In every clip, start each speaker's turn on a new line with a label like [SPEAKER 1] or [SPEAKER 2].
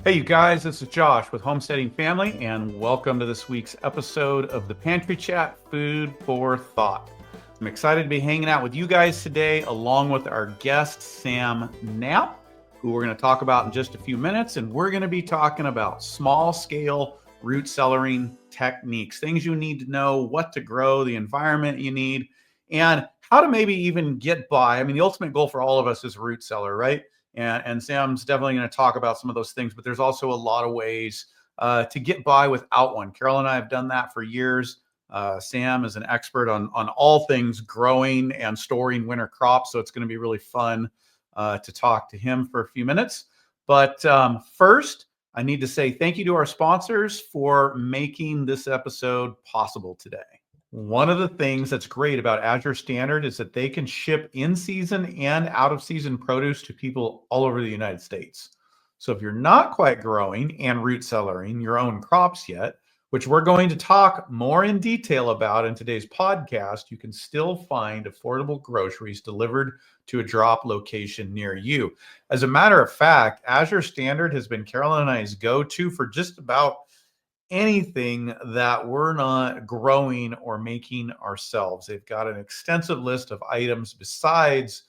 [SPEAKER 1] Hey, you guys, this is Josh with Homesteading Family, and welcome to this week's episode of the Pantry Chat Food for Thought. I'm excited to be hanging out with you guys today, along with our guest, Sam Knapp, who we're going to talk about in just a few minutes. And we're going to be talking about small scale root cellaring techniques, things you need to know, what to grow, the environment you need, and how to maybe even get by. I mean, the ultimate goal for all of us is root cellar, right? And Sam's definitely going to talk about some of those things, but there's also a lot of ways to get by without one. Carolyn and I have done that for years. Sam is an expert on all things growing and storing winter crops, so it's going to be really fun to talk to him for a few minutes. But first, I need to say thank you to our sponsors for making this episode possible today. One of the things that's great about Azure Standard is that they can ship in-season and out-of-season produce to people all over the United States. So if you're not quite growing and root cellaring your own crops yet, which we're going to talk more in detail about in today's podcast, you can still find affordable groceries delivered to a drop location near you. As a matter of fact, Azure Standard has been Carolyn and I's go-to for just about anything that we're not growing or making ourselves. They've got an extensive list of items besides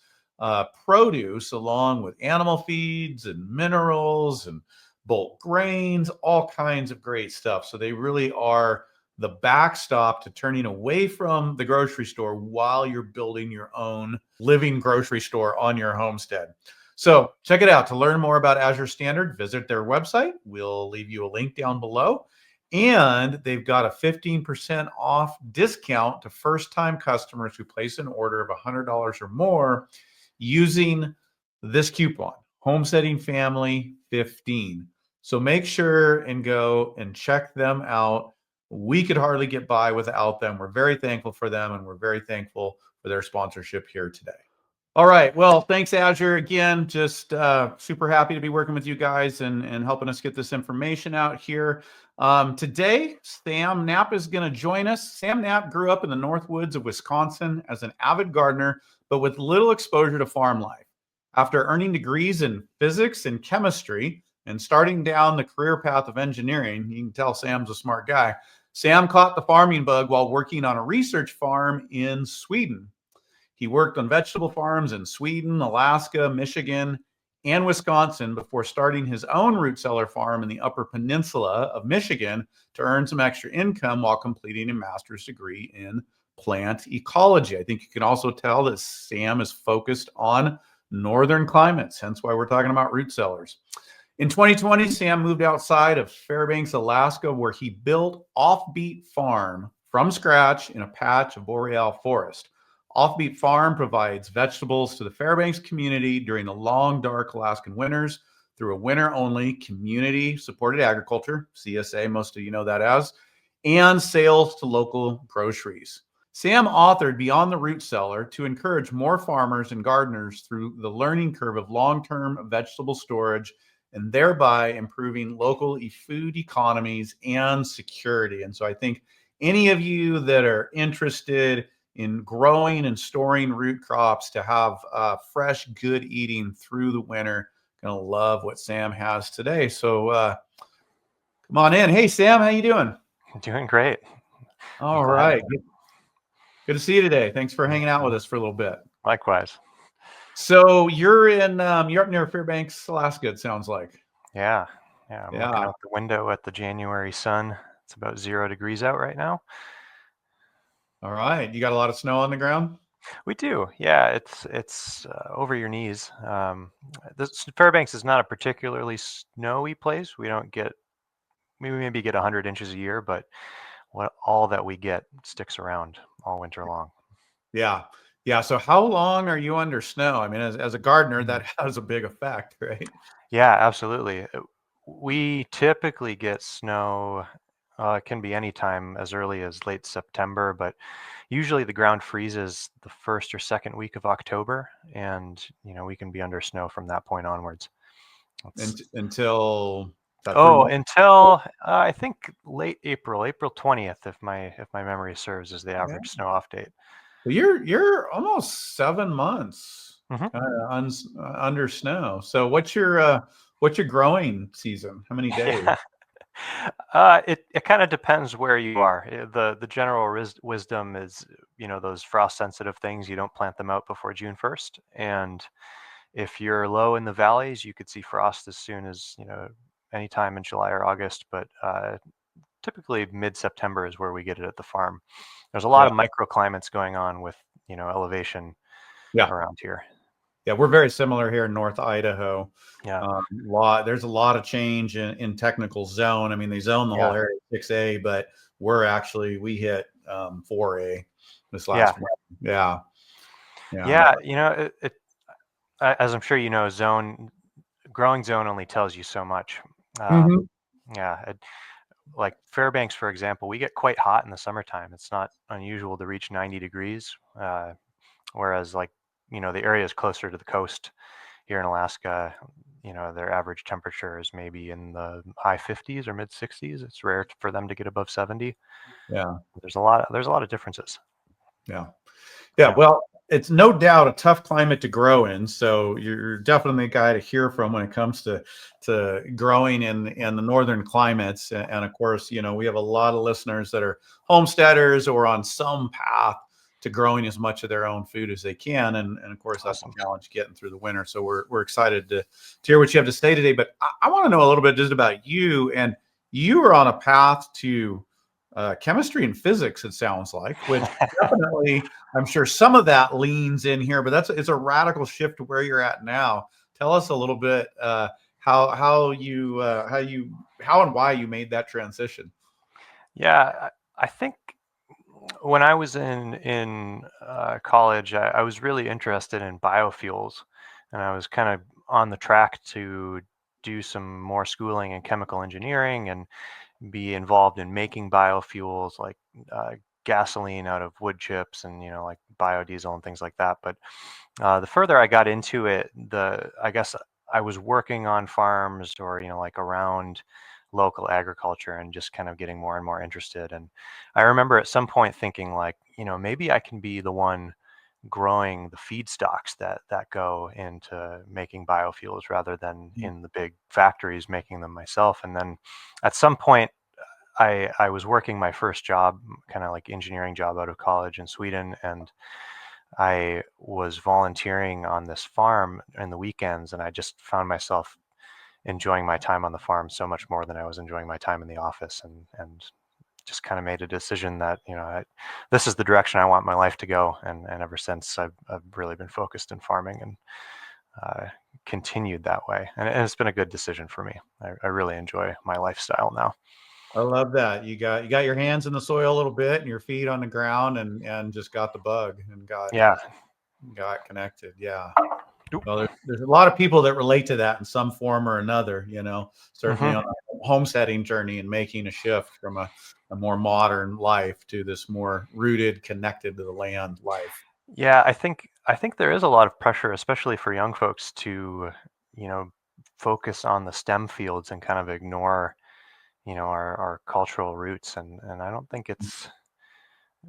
[SPEAKER 1] produce, along with animal feeds and minerals and bulk grains, all kinds of great stuff. So they really are the backstop to turning away from the grocery store while you're building your own living grocery store on your homestead. So check it out. To learn more about Azure Standard, visit their website. We'll leave you a link down below. And they've got a 15% off discount to first-time customers who place an order of $100 or more using this coupon, Homesteading Family 15. So make sure and go and check them out. We could hardly get by without them. We're very thankful for them, and we're very thankful for their sponsorship here today. All right. Well, thanks, Azure. Again, just super happy to be working with you guys and helping us get this information out here. Today, Sam Knapp is going to join us. Sam Knapp grew up in the North Woods of Wisconsin as an avid gardener, but with little exposure to farm life. After earning degrees in physics and chemistry and starting down the career path of engineering, you can tell Sam's a smart guy. Sam caught the farming bug while working on a research farm in Sweden. He worked on vegetable farms in Sweden, Alaska, Michigan, and Wisconsin before starting his own root cellar farm in the Upper Peninsula of Michigan to earn some extra income while completing a master's degree in plant ecology. I think you can also tell that Sam is focused on northern climates, hence why we're talking about root cellars. In 2020, Sam moved outside of Fairbanks, Alaska, where he built Offbeat Farm from scratch in a patch of boreal forest. Offbeat Farm provides vegetables to the Fairbanks community during the long, dark Alaskan winters through a winter-only community-supported agriculture, CSA, most of you know that as, and sales to local groceries. Sam authored Beyond the Root Cellar to encourage more farmers and gardeners through the learning curve of long-term vegetable storage and thereby improving local food economies and security. And so I think any of you that are interested in growing and storing root crops to have fresh, good eating through the winter, gonna love what Sam has today. So come on in. Hey, Sam, how you doing?
[SPEAKER 2] Doing great.
[SPEAKER 1] All right. Good to see you today. Thanks for hanging out with us for a little bit.
[SPEAKER 2] Likewise.
[SPEAKER 1] So you're up near Fairbanks, Alaska, it sounds like.
[SPEAKER 2] Yeah. I'm looking out the window at the January sun. It's about 0 degrees out right now.
[SPEAKER 1] All right. You got a lot of snow on the ground?
[SPEAKER 2] We do. Yeah, it's over your knees. Fairbanks is not a particularly snowy place. We maybe get 100 inches a year, but all that we get sticks around all winter long.
[SPEAKER 1] Yeah. So how long are you under snow? I mean, as a gardener, that has a big effect, right?
[SPEAKER 2] Yeah, absolutely. We typically get snow. It can be any time as early as late September, but usually the ground freezes the first or second week of October, and we can be under snow from that point onwards.
[SPEAKER 1] Until
[SPEAKER 2] I think late April 20th, if my memory serves, is the average snow off date.
[SPEAKER 1] Well, you're almost 7 months under snow. So what's your What's your growing season? How many days?
[SPEAKER 2] Yeah. It kind of depends where you are. The general wisdom is, those frost sensitive things, you don't plant them out before June 1st. And if you're low in the valleys, you could see frost as soon as, anytime in July or August. But typically mid-September is where we get it at the farm. There's a lot
[SPEAKER 1] Yeah.
[SPEAKER 2] of microclimates going on with, elevation
[SPEAKER 1] Yeah.
[SPEAKER 2] around here.
[SPEAKER 1] Yeah, we're very similar here in North Idaho.
[SPEAKER 2] Yeah.
[SPEAKER 1] There's a lot of change in technical zone. I mean, they zone the whole
[SPEAKER 2] Yeah.
[SPEAKER 1] area 6A, but we hit 4A this
[SPEAKER 2] Yeah.
[SPEAKER 1] last month. Yeah, yeah,
[SPEAKER 2] Yeah. As I'm sure you know, growing zone only tells you so much.
[SPEAKER 1] hmm
[SPEAKER 2] Yeah. Like Fairbanks, for example, we get quite hot in the summertime. It's not unusual to reach 90 degrees, whereas like, the areas closer to the coast here in Alaska, their average temperature is maybe in the high 50s or mid 60s. It's rare for them to get above 70.
[SPEAKER 1] yeah,
[SPEAKER 2] There's a lot of differences.
[SPEAKER 1] yeah. Yeah,
[SPEAKER 2] Yeah.
[SPEAKER 1] well, it's no doubt a tough climate to grow in. So you're definitely a guy to hear from when it comes to growing in the northern climates. And of course, we have a lot of listeners that are homesteaders or on some path to growing as much of their own food as they can. And of course, that's
[SPEAKER 2] Awesome.
[SPEAKER 1] a challenge getting through the winter. So we're excited to hear what you have to say today. But I want to know a little bit just about you. And you are on a path to chemistry and physics, it sounds like, which definitely, I'm sure some of that leans in here, but it's a radical shift to where you're at now. Tell us a little bit how and why you made that transition.
[SPEAKER 2] Yeah, I think when I was in college, I was really interested in biofuels, and I was kind of on the track to do some more schooling in chemical engineering and be involved in making biofuels like uh, gasoline out of wood chips and like biodiesel and things like that. But the further I got into it, I guess I was working on farms or like around local agriculture and just kind of getting more and more interested. And I remember at some point thinking like, maybe I can be the one growing the feedstocks that go into making biofuels rather than in the big factories making them myself. And then at some point I was working my first job, kind of like engineering job out of college in Sweden, and I was volunteering on this farm in the weekends, and I just found myself enjoying my time on the farm so much more than I was enjoying my time in the office, and just kind of made a decision that this is the direction I want my life to go, and ever since I've really been focused in farming and uh, continued that way, and it's been a good decision for me. I really enjoy my lifestyle now.
[SPEAKER 1] I love that you got your hands in the soil a little bit and your feet on the ground and just got the bug and
[SPEAKER 2] Yeah.
[SPEAKER 1] got connected. Yeah.
[SPEAKER 2] Oop.
[SPEAKER 1] Well, there's a lot of people that relate to that in some form or another, certainly
[SPEAKER 2] Mhm.
[SPEAKER 1] on a homesteading journey and making a shift from a more modern life to this more rooted, connected to the land life.
[SPEAKER 2] Yeah, I think there is a lot of pressure, especially for young folks, to you know focus on the STEM fields and kind of ignore our cultural roots, and I don't think it's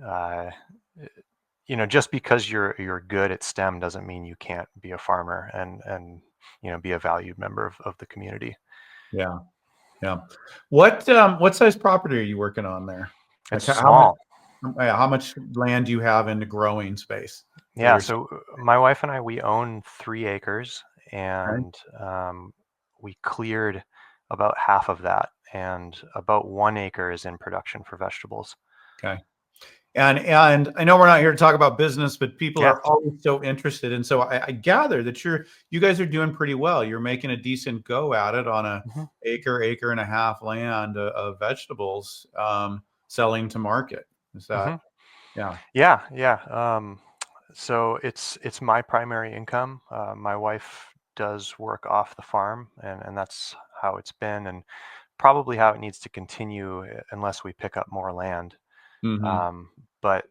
[SPEAKER 2] uh, just because you're good at STEM doesn't mean you can't be a farmer and be a valued member of the community.
[SPEAKER 1] Yeah. Yeah. What size property are you working on there?
[SPEAKER 2] It's
[SPEAKER 1] Like how much
[SPEAKER 2] small.
[SPEAKER 1] yeah, how much land do you have into growing space for
[SPEAKER 2] Yeah,
[SPEAKER 1] yourself?
[SPEAKER 2] so my wife and I, we own 3 acres,
[SPEAKER 1] Okay.
[SPEAKER 2] and we cleared about half of that, and about 1 acre is in production for vegetables.
[SPEAKER 1] Okay. And I know we're not here to talk about business, but people
[SPEAKER 2] Yeah.
[SPEAKER 1] are always so interested. And so I gather that you guys are doing pretty well. You're making a decent go at it on a
[SPEAKER 2] Hmm.
[SPEAKER 1] acre and a half land of vegetables, selling to market. Is
[SPEAKER 2] Hmm.
[SPEAKER 1] that yeah?
[SPEAKER 2] Yeah, yeah. So it's my primary income. My wife does work off the farm, and that's how it's been, and probably how it needs to continue unless we pick up more land.
[SPEAKER 1] hmm
[SPEAKER 2] Um, but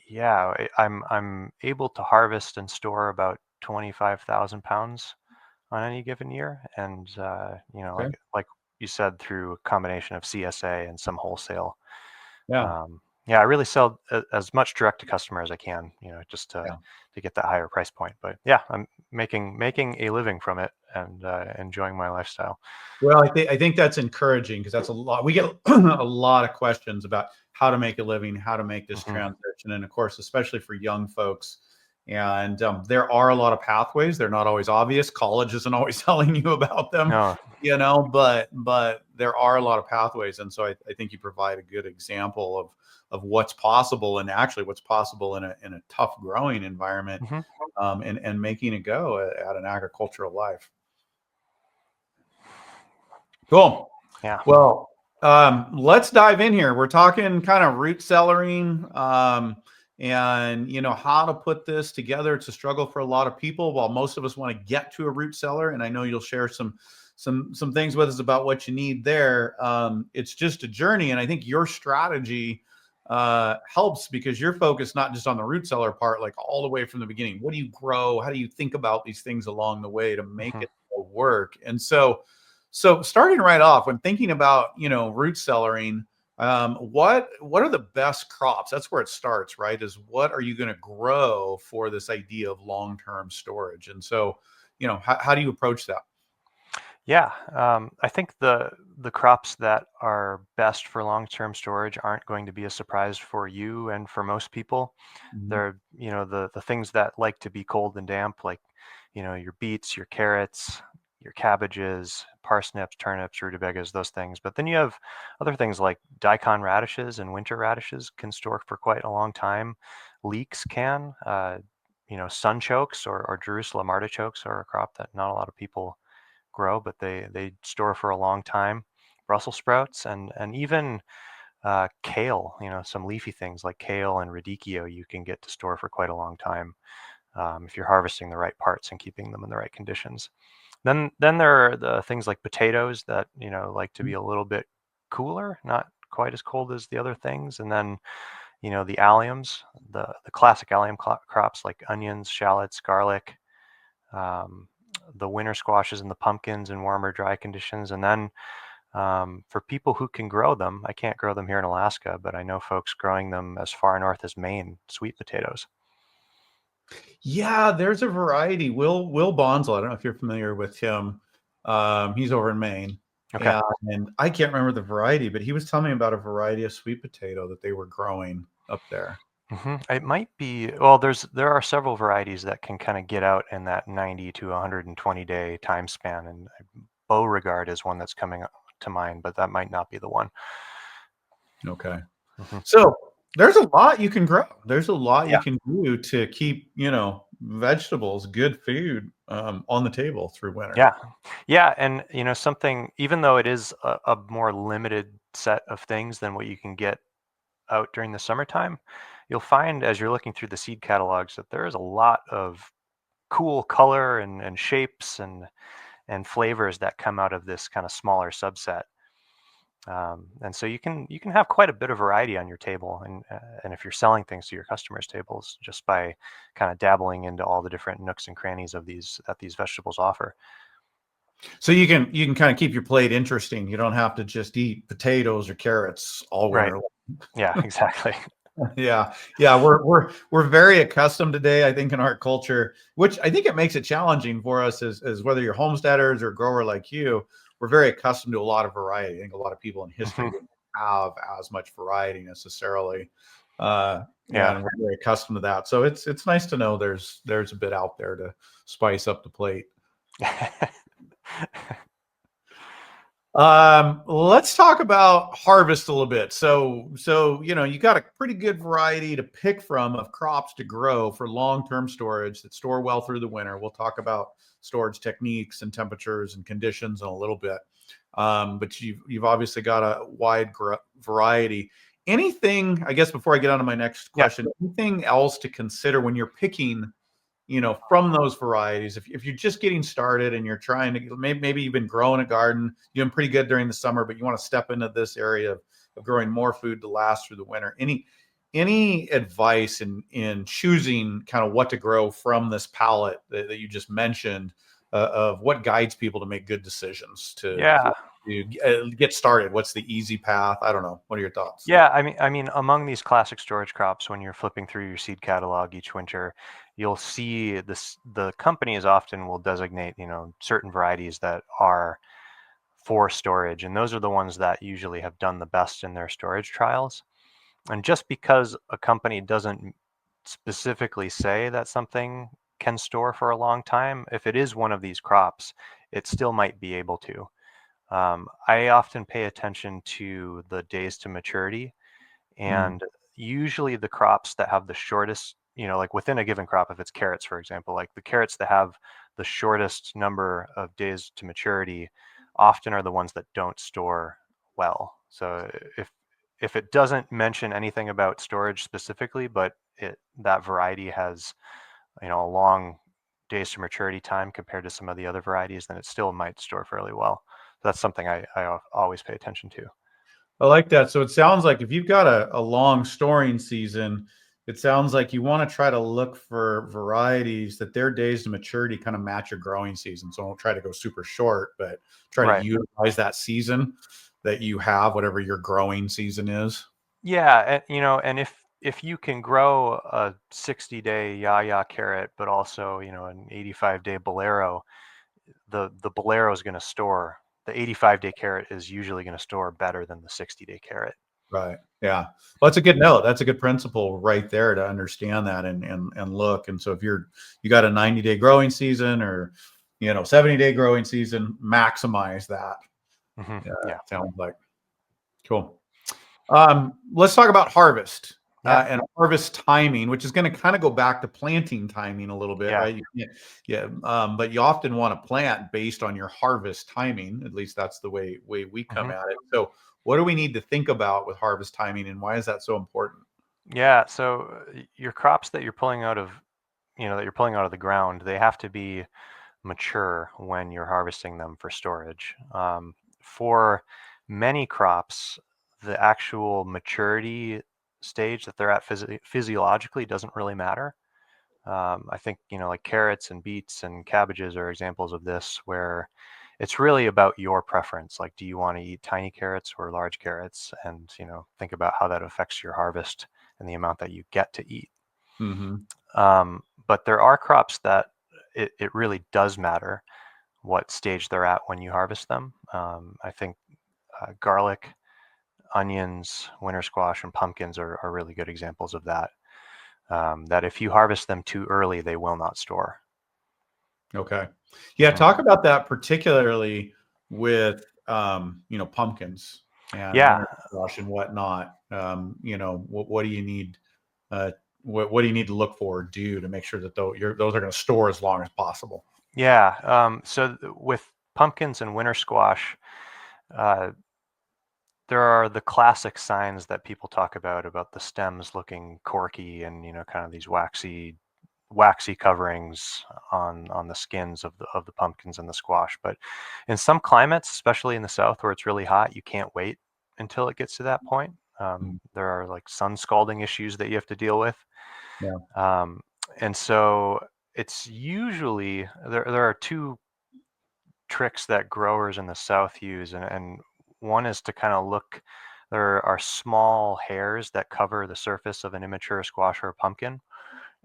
[SPEAKER 2] yeah, I'm able to harvest and store about 25,000 pounds on any given year, and
[SPEAKER 1] Okay.
[SPEAKER 2] like you said, through a combination of CSA and some wholesale.
[SPEAKER 1] Yeah.
[SPEAKER 2] Yeah, I really sell as much direct to customer as I can, just to
[SPEAKER 1] Yeah.
[SPEAKER 2] get that higher price point. But yeah, making a living from it and enjoying my lifestyle.
[SPEAKER 1] Well, I think that's encouraging because that's a lot. We get a lot of questions about how to make a living, how to make this
[SPEAKER 2] Hmm.
[SPEAKER 1] transition, and of course, especially for young folks. And there are a lot of pathways. They're not always obvious. College isn't always telling you about them,
[SPEAKER 2] No.
[SPEAKER 1] but there are a lot of pathways, and so I think you provide a good example of what's possible and actually what's possible in a tough growing environment,
[SPEAKER 2] Hmm.
[SPEAKER 1] and making it go at an agricultural life. Cool.
[SPEAKER 2] Yeah.
[SPEAKER 1] Well, let's dive in here. We're talking kind of root cellaring, and how to put this together. It's a struggle for a lot of people. While most of us want to get to a root cellar, and I know you'll share some things with us about what you need there. It's just a journey, and I think your strategy helps because you're focused not just on the root cellar part, like all the way from the beginning. What do you grow? How do you think about these things along the way to make
[SPEAKER 2] Hmm.
[SPEAKER 1] it work? And so starting right off, when thinking about root cellaring, what are the best crops? That's where it starts, right? Is what are you going to grow for this idea of long term storage? And so, how do you approach that?
[SPEAKER 2] Yeah, I think the crops that are best for long-term storage aren't going to be a surprise for you and for most people.
[SPEAKER 1] Mhm.
[SPEAKER 2] They're, the things that like to be cold and damp, like, your beets, your carrots, your cabbages, parsnips, turnips, rutabagas, those things. But then you have other things like daikon radishes and winter radishes can store for quite a long time. Leeks can, sunchokes or Jerusalem artichokes are a crop that not a lot of people grow, but they store for a long time. Brussels sprouts and even kale, some leafy things like kale and radicchio you can get to store for quite a long time if you're harvesting the right parts and keeping them in the right conditions. Then there are the things like potatoes that like to be a little bit cooler, not quite as cold as the other things. And then the alliums, the classic allium crops like onions, shallots, garlic, um, the winter squashes and the pumpkins in warmer, dry conditions. And then for people who can grow them, I can't grow them here in Alaska, but I know folks growing them as far north as Maine, sweet potatoes.
[SPEAKER 1] Yeah, there's a variety. Will Bonsall, I don't know if you're familiar with him. He's over in Maine,
[SPEAKER 2] Okay.
[SPEAKER 1] and I can't remember the variety, but he was telling me about a variety of sweet potato that they were growing up there.
[SPEAKER 2] It might be, well, there are several varieties that can kind of get out in that 90 to 120 day time span. And Beauregard is one that's coming to mind, but that might not be the one.
[SPEAKER 1] Okay.
[SPEAKER 2] Hmm.
[SPEAKER 1] So there's a lot you can grow. There's a lot you
[SPEAKER 2] Yeah.
[SPEAKER 1] can do to keep, vegetables, good food, on the table through winter.
[SPEAKER 2] Yeah. Yeah. And, something, even though it is a more limited set of things than what you can get out during the summertime, you'll find as you're looking through the seed catalogs that there is a lot of cool color and shapes and flavors that come out of this kind of smaller subset. And so you can have quite a bit of variety on your table, and if you're selling things to your customers' tables, just by kind of dabbling into all the different nooks and crannies of these that these vegetables offer.
[SPEAKER 1] So you can kind of keep your plate interesting. You don't have to just eat potatoes or carrots all
[SPEAKER 2] Right.
[SPEAKER 1] winter.
[SPEAKER 2] Yeah. Exactly.
[SPEAKER 1] Yeah, yeah, we're very accustomed today, I think, in our culture, which I think it makes it challenging for us as whether you're homesteaders or grower like you. We're very accustomed to a lot of variety. I think a lot of people in history
[SPEAKER 2] Hmm.
[SPEAKER 1] didn't have as much variety necessarily,
[SPEAKER 2] Yeah.
[SPEAKER 1] and we're very accustomed to that. So it's nice to know there's a bit out there to spice up the plate. Let's talk about harvest a little bit. So you got a pretty good variety to pick from of crops to grow for long-term storage that store well through the winter. We'll talk about storage techniques and temperatures and conditions in a little bit. But you've obviously got a wide variety. Anything, I guess, before I get on to my next
[SPEAKER 2] Yeah.
[SPEAKER 1] question, anything else to consider when you're picking from those varieties? If you're just getting started and you're trying to, maybe you've been growing a garden, you're doing pretty good during the summer, but you want to step into this area of growing more food to last through the winter. Any advice in choosing kind of what to grow from this palette that you just mentioned, of what guides people to make good decisions
[SPEAKER 2] Yeah.
[SPEAKER 1] to get started? What's the easy path? I don't know. What are your thoughts?
[SPEAKER 2] Yeah, I mean, among these classic storage crops, when you're flipping through your seed catalog each winter, you'll see this, the companies often will designate, certain varieties that are for storage, and those are the ones that usually have done the best in their storage trials. And just because a company doesn't specifically say that something can store for a long time, if it is one of these crops, it still might be able to. I often pay attention to the days to maturity,
[SPEAKER 1] Mm,
[SPEAKER 2] and usually the crops that have the shortest, like within a given crop, if it's carrots, for example, like the carrots that have the shortest number of days to maturity often are the ones that don't store well. So if it doesn't mention anything about storage specifically, but that variety has, a long days to maturity time compared to some of the other varieties, then it still might store fairly well. So that's something I always pay attention to.
[SPEAKER 1] I like that. So it sounds like if you've got a long storing season, it sounds like you want to try to look for varieties that their days to maturity kind of match your growing season. So don't try to go super short, but try to
[SPEAKER 2] Right.
[SPEAKER 1] utilize that season that you have, whatever your growing season is.
[SPEAKER 2] Yeah, and and if you can grow a 60-day Yaya carrot, but also an 85-day Bolero, the Bolero is going to store. The 85-day carrot is usually going to store better than the 60-day carrot.
[SPEAKER 1] Right. Yeah. Well, that's a good note. That's a good principle right there to understand that and look. And so if you got a 90-day growing season or 70-day growing season, maximize that. Yeah,
[SPEAKER 2] Yeah,
[SPEAKER 1] sounds like cool. Let's talk about harvest
[SPEAKER 2] yeah,
[SPEAKER 1] and harvest timing, which is going to kind of go back to planting timing a little bit,
[SPEAKER 2] yeah.
[SPEAKER 1] right? Yeah. But you often want to plant based on your harvest timing. At least that's the way we come
[SPEAKER 2] hmm
[SPEAKER 1] at it. So, what do we need to think about with harvest timing, and why is that so important?
[SPEAKER 2] Yeah. So your crops that you're pulling out of, that you're pulling out of the ground, they have to be mature when you're harvesting them for storage. For many crops, the actual maturity stage that they're at physiologically doesn't really matter. I think, like carrots and beets and cabbages are examples of this, where it's really about your preference. Like, do you want to eat tiny carrots or large carrots? And, think about how that affects your harvest and the amount that you get to eat.
[SPEAKER 1] Hmm.
[SPEAKER 2] But there are crops that it really does matter what stage they're at when you harvest them. I think garlic, onions, winter squash, and pumpkins are really good examples of that. That if you harvest them too early, they will not store.
[SPEAKER 1] Okay. Yeah,
[SPEAKER 2] hmm
[SPEAKER 1] talk about that particularly with pumpkins and
[SPEAKER 2] Yeah,
[SPEAKER 1] winter squash and whatnot. What do you need? Uh, what do you need to look for or do to make sure that those are going to store as long as possible?
[SPEAKER 2] yeah. With pumpkins and winter squash, uh, there are the classic signs that people talk about the stems looking corky and kind of these waxy coverings on the skins of the pumpkins and the squash. But in some climates, especially in the south where it's really hot, you can't wait until it gets to that point.
[SPEAKER 1] Mm.
[SPEAKER 2] There are like sun scalding issues that you have to deal with.
[SPEAKER 1] Yeah.
[SPEAKER 2] Um, and so it's usually there are two tricks that growers in the south use, and one is to kind of look. There are small hairs that cover the surface of an immature squash or pumpkin,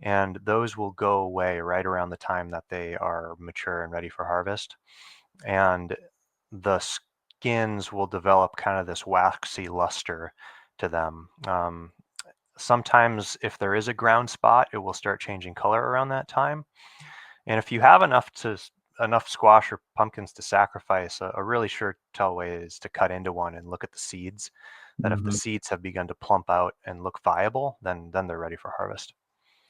[SPEAKER 2] and those will go away right around the time that they are mature and ready for harvest. And the skins will develop kind of this waxy luster to them. Sometimes, if there is a ground spot, it will start changing color around that time. And if you have enough squash or pumpkins to sacrifice, a really sure tell way is to cut into one and look at the seeds. That if the
[SPEAKER 1] Hmm.
[SPEAKER 2] seeds have begun to plump out and look viable, then they're ready for harvest.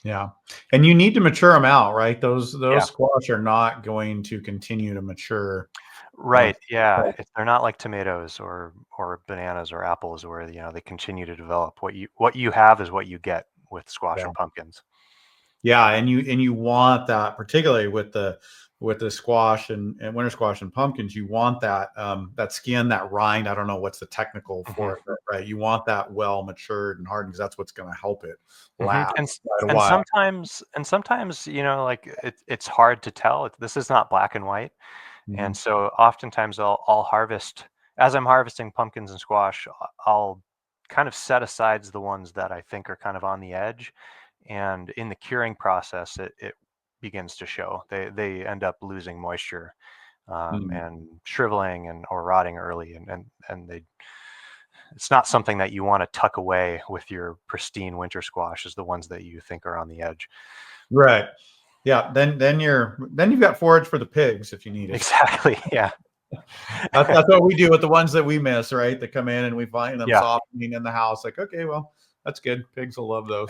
[SPEAKER 1] Yeah, and you need to mature them out, right? Those
[SPEAKER 2] Yeah.
[SPEAKER 1] squash are not going to continue to mature. Uh,
[SPEAKER 2] Right. Yeah. They're not like tomatoes or bananas or apples where they continue to develop. What you have is what you get with squash
[SPEAKER 1] yeah.
[SPEAKER 2] and pumpkins.
[SPEAKER 1] Yeah, and you want that particularly with the squash and winter squash and pumpkins, you want that skin, that rind. I don't know what's the technical
[SPEAKER 2] hmm
[SPEAKER 1] for it, but, right? You want that well matured and hardened because that's what's going to help it
[SPEAKER 2] hmm
[SPEAKER 1] last
[SPEAKER 2] And
[SPEAKER 1] quite a
[SPEAKER 2] and
[SPEAKER 1] while.
[SPEAKER 2] sometimes like it's hard to tell. This is not black and white,
[SPEAKER 1] Hmm.
[SPEAKER 2] and so oftentimes I'll harvest as I'm harvesting pumpkins and squash. I'll kind of set aside the ones that I think are kind of on the edge, and in the curing process, it begins to show. They end up losing moisture and shriveling or rotting early, and it's not something that you want to tuck away with your pristine winter squash as the ones that you think are on the edge.
[SPEAKER 1] Right. Yeah. Then you've got forage for the pigs if you need it.
[SPEAKER 2] Exactly. Yeah.
[SPEAKER 1] That's what we do with the ones that we miss, right? That come in and we find them
[SPEAKER 2] Yeah.
[SPEAKER 1] softening in the house. Like, okay, well, that's good. Pigs will love those.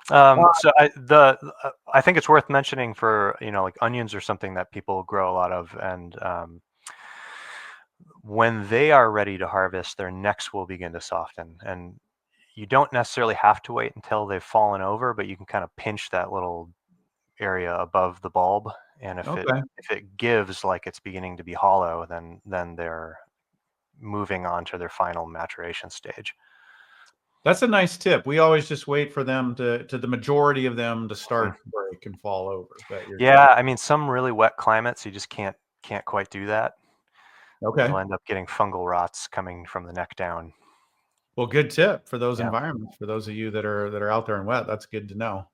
[SPEAKER 2] So I think it's worth mentioning for, like onions or something that people grow a lot of, and when they are ready to harvest, their necks will begin to soften, and you don't necessarily have to wait until they've fallen over, but you can kind of pinch that little area above the bulb, and if it gives like it's beginning to be hollow, then they're moving on to their final maturation stage.
[SPEAKER 1] That's a nice tip. We always just wait for them to the majority of them to start to break and fall over. But
[SPEAKER 2] yeah, I mean, some really wet climates, you just can't quite do that.
[SPEAKER 1] Okay.
[SPEAKER 2] You'll end up getting fungal rots coming from the neck down.
[SPEAKER 1] Well, good tip for those environments. For those of you that are out there and wet, that's good to know.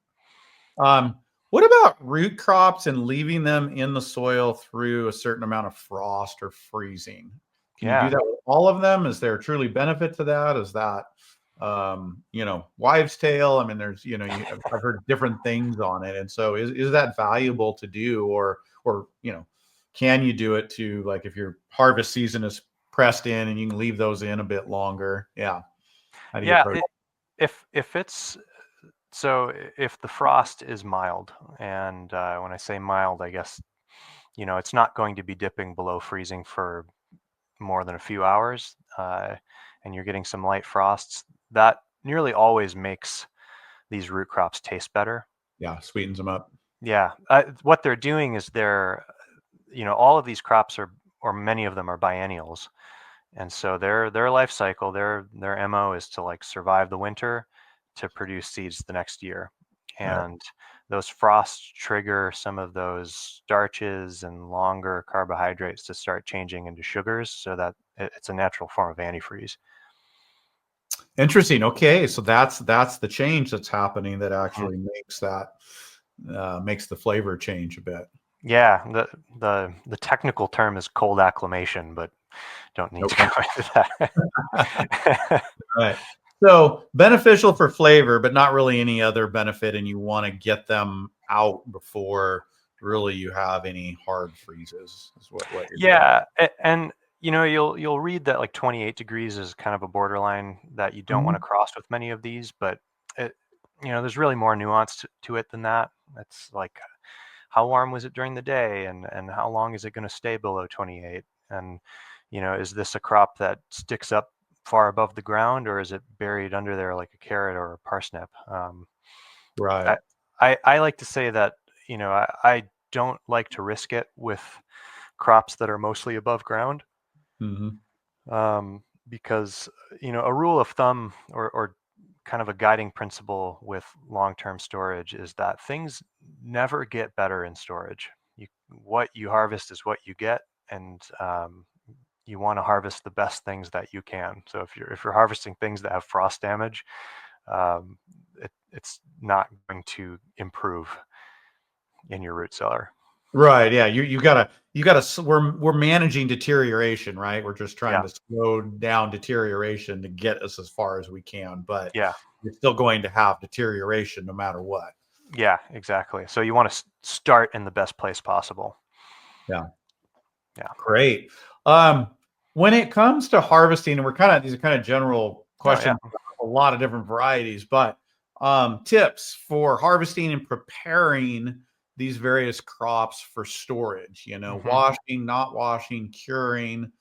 [SPEAKER 1] What about root crops and leaving them in the soil through a certain amount of frost or freezing? Can you do that with all of them? Is there truly benefit to that? Is that wives' tale? I mean, there's I've heard different things on it, and so is that valuable to do, or can you do it to, like, if your harvest season is pressed in and you can leave those in a bit longer? Yeah. How do you approach it?
[SPEAKER 2] If the frost is mild, and when I say mild, I guess it's not going to be dipping below freezing for more than a few hours, and you're getting some light frosts, that nearly always makes these root crops taste better.
[SPEAKER 1] Yeah, sweetens them up.
[SPEAKER 2] Yeah, what they're doing is all of these crops or many of them are biennials, and so their life cycle, their MO is to like survive the winter to produce seeds the next year. And those frosts trigger some of those starches and longer carbohydrates to start changing into sugars, so that it's a natural form of antifreeze.
[SPEAKER 1] Interesting. Okay, so that's the change that's happening that actually makes the flavor change a bit.
[SPEAKER 2] Yeah, the technical term is cold acclimation, but don't need to go into that.
[SPEAKER 1] Right. So beneficial for flavor, but not really any other benefit, and you want to get them out before really you have any hard freezes. Is what you're
[SPEAKER 2] doing. And you'll read that like 28 degrees is kind of a borderline that you don't want to cross with many of these, but there's really more nuance to it than that. It's like, how warm was it during the day, and how long is it going to stay below 28? And is this a crop that sticks up far above the ground, or is it buried under there like a carrot or a parsnip?
[SPEAKER 1] Right.
[SPEAKER 2] I like to say that I don't like to risk it with crops that are mostly above ground, because a rule of thumb or kind of a guiding principle with long-term storage is that things never get better in storage. What you harvest is what you get, and you want to harvest the best things that you can. So if you're harvesting things that have frost damage, it's not going to improve in your root cellar.
[SPEAKER 1] Right. Yeah. You gotta. We're managing deterioration, right? We're just trying to slow down deterioration to get us as far as we can. But you're still going to have deterioration no matter what.
[SPEAKER 2] Yeah, exactly. So you want to start in the best place possible.
[SPEAKER 1] Yeah.
[SPEAKER 2] Yeah.
[SPEAKER 1] Great. When it comes to harvesting, and these are kind of general questions, a lot of different varieties, but tips for harvesting and preparing these various crops for storage, washing, not washing, curing.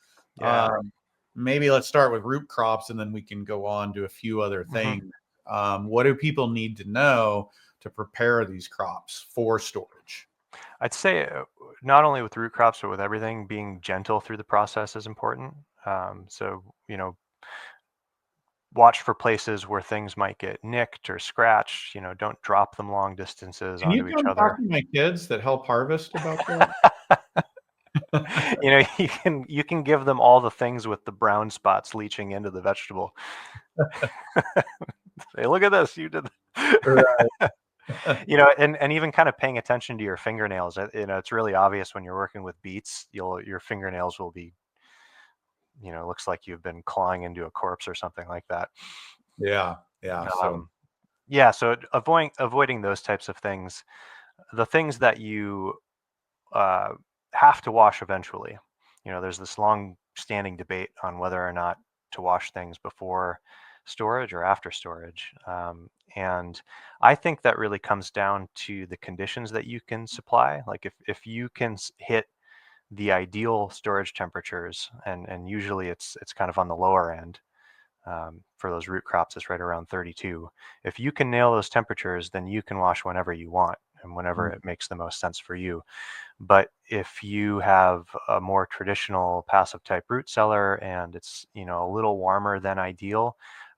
[SPEAKER 1] Maybe let's start with root crops, and then we can go on to a few other things. What do people need to know to prepare these crops for storage?
[SPEAKER 2] I'd say not only with root crops, but with everything, being gentle through the process is important. So, watch for places where things might get nicked or scratched. Don't drop them long distances onto each other.
[SPEAKER 1] Talk to my kids that help harvest about
[SPEAKER 2] that. You can give them all the things with the brown spots leaching into the vegetable. Say, look at this, you did.
[SPEAKER 1] Right.
[SPEAKER 2] And even kind of paying attention to your fingernails. It's really obvious when you're working with beets. Your fingernails will be, looks like you've been clawing into a corpse or something like that.
[SPEAKER 1] Yeah. Yeah. So,
[SPEAKER 2] Yeah, so avoiding those types of things. The things that you uh, have to wash eventually. There's this long-standing debate on whether or not to wash things before storage or after storage. And I think that really comes down to the conditions that you can supply. Like if you can hit the ideal storage temperatures, and usually it's kind of on the lower end. For those root crops, it's right around 32. If you can nail those temperatures, then you can wash whenever you want and whenever
[SPEAKER 1] mm,
[SPEAKER 2] it makes the most sense for you. But if you have a more traditional passive type root cellar and it's a little warmer than ideal,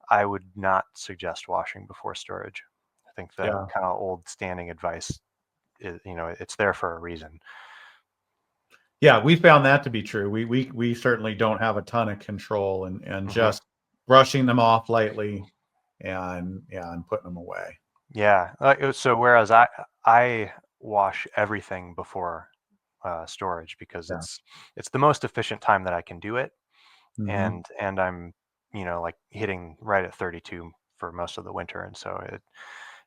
[SPEAKER 2] I would not suggest washing before storage. I think that
[SPEAKER 1] yeah.
[SPEAKER 2] kind of old standing advice is, it's there for a reason.
[SPEAKER 1] Yeah. We found that to be true. We certainly don't have a ton of control and
[SPEAKER 2] Hmm.
[SPEAKER 1] just brushing them off lightly and putting them away.
[SPEAKER 2] Yeah. So whereas I wash everything before storage because
[SPEAKER 1] Yeah.
[SPEAKER 2] it's the most efficient time that I can do it,
[SPEAKER 1] Hmm.
[SPEAKER 2] and I'm like hitting right at 32 for most of the winter, and so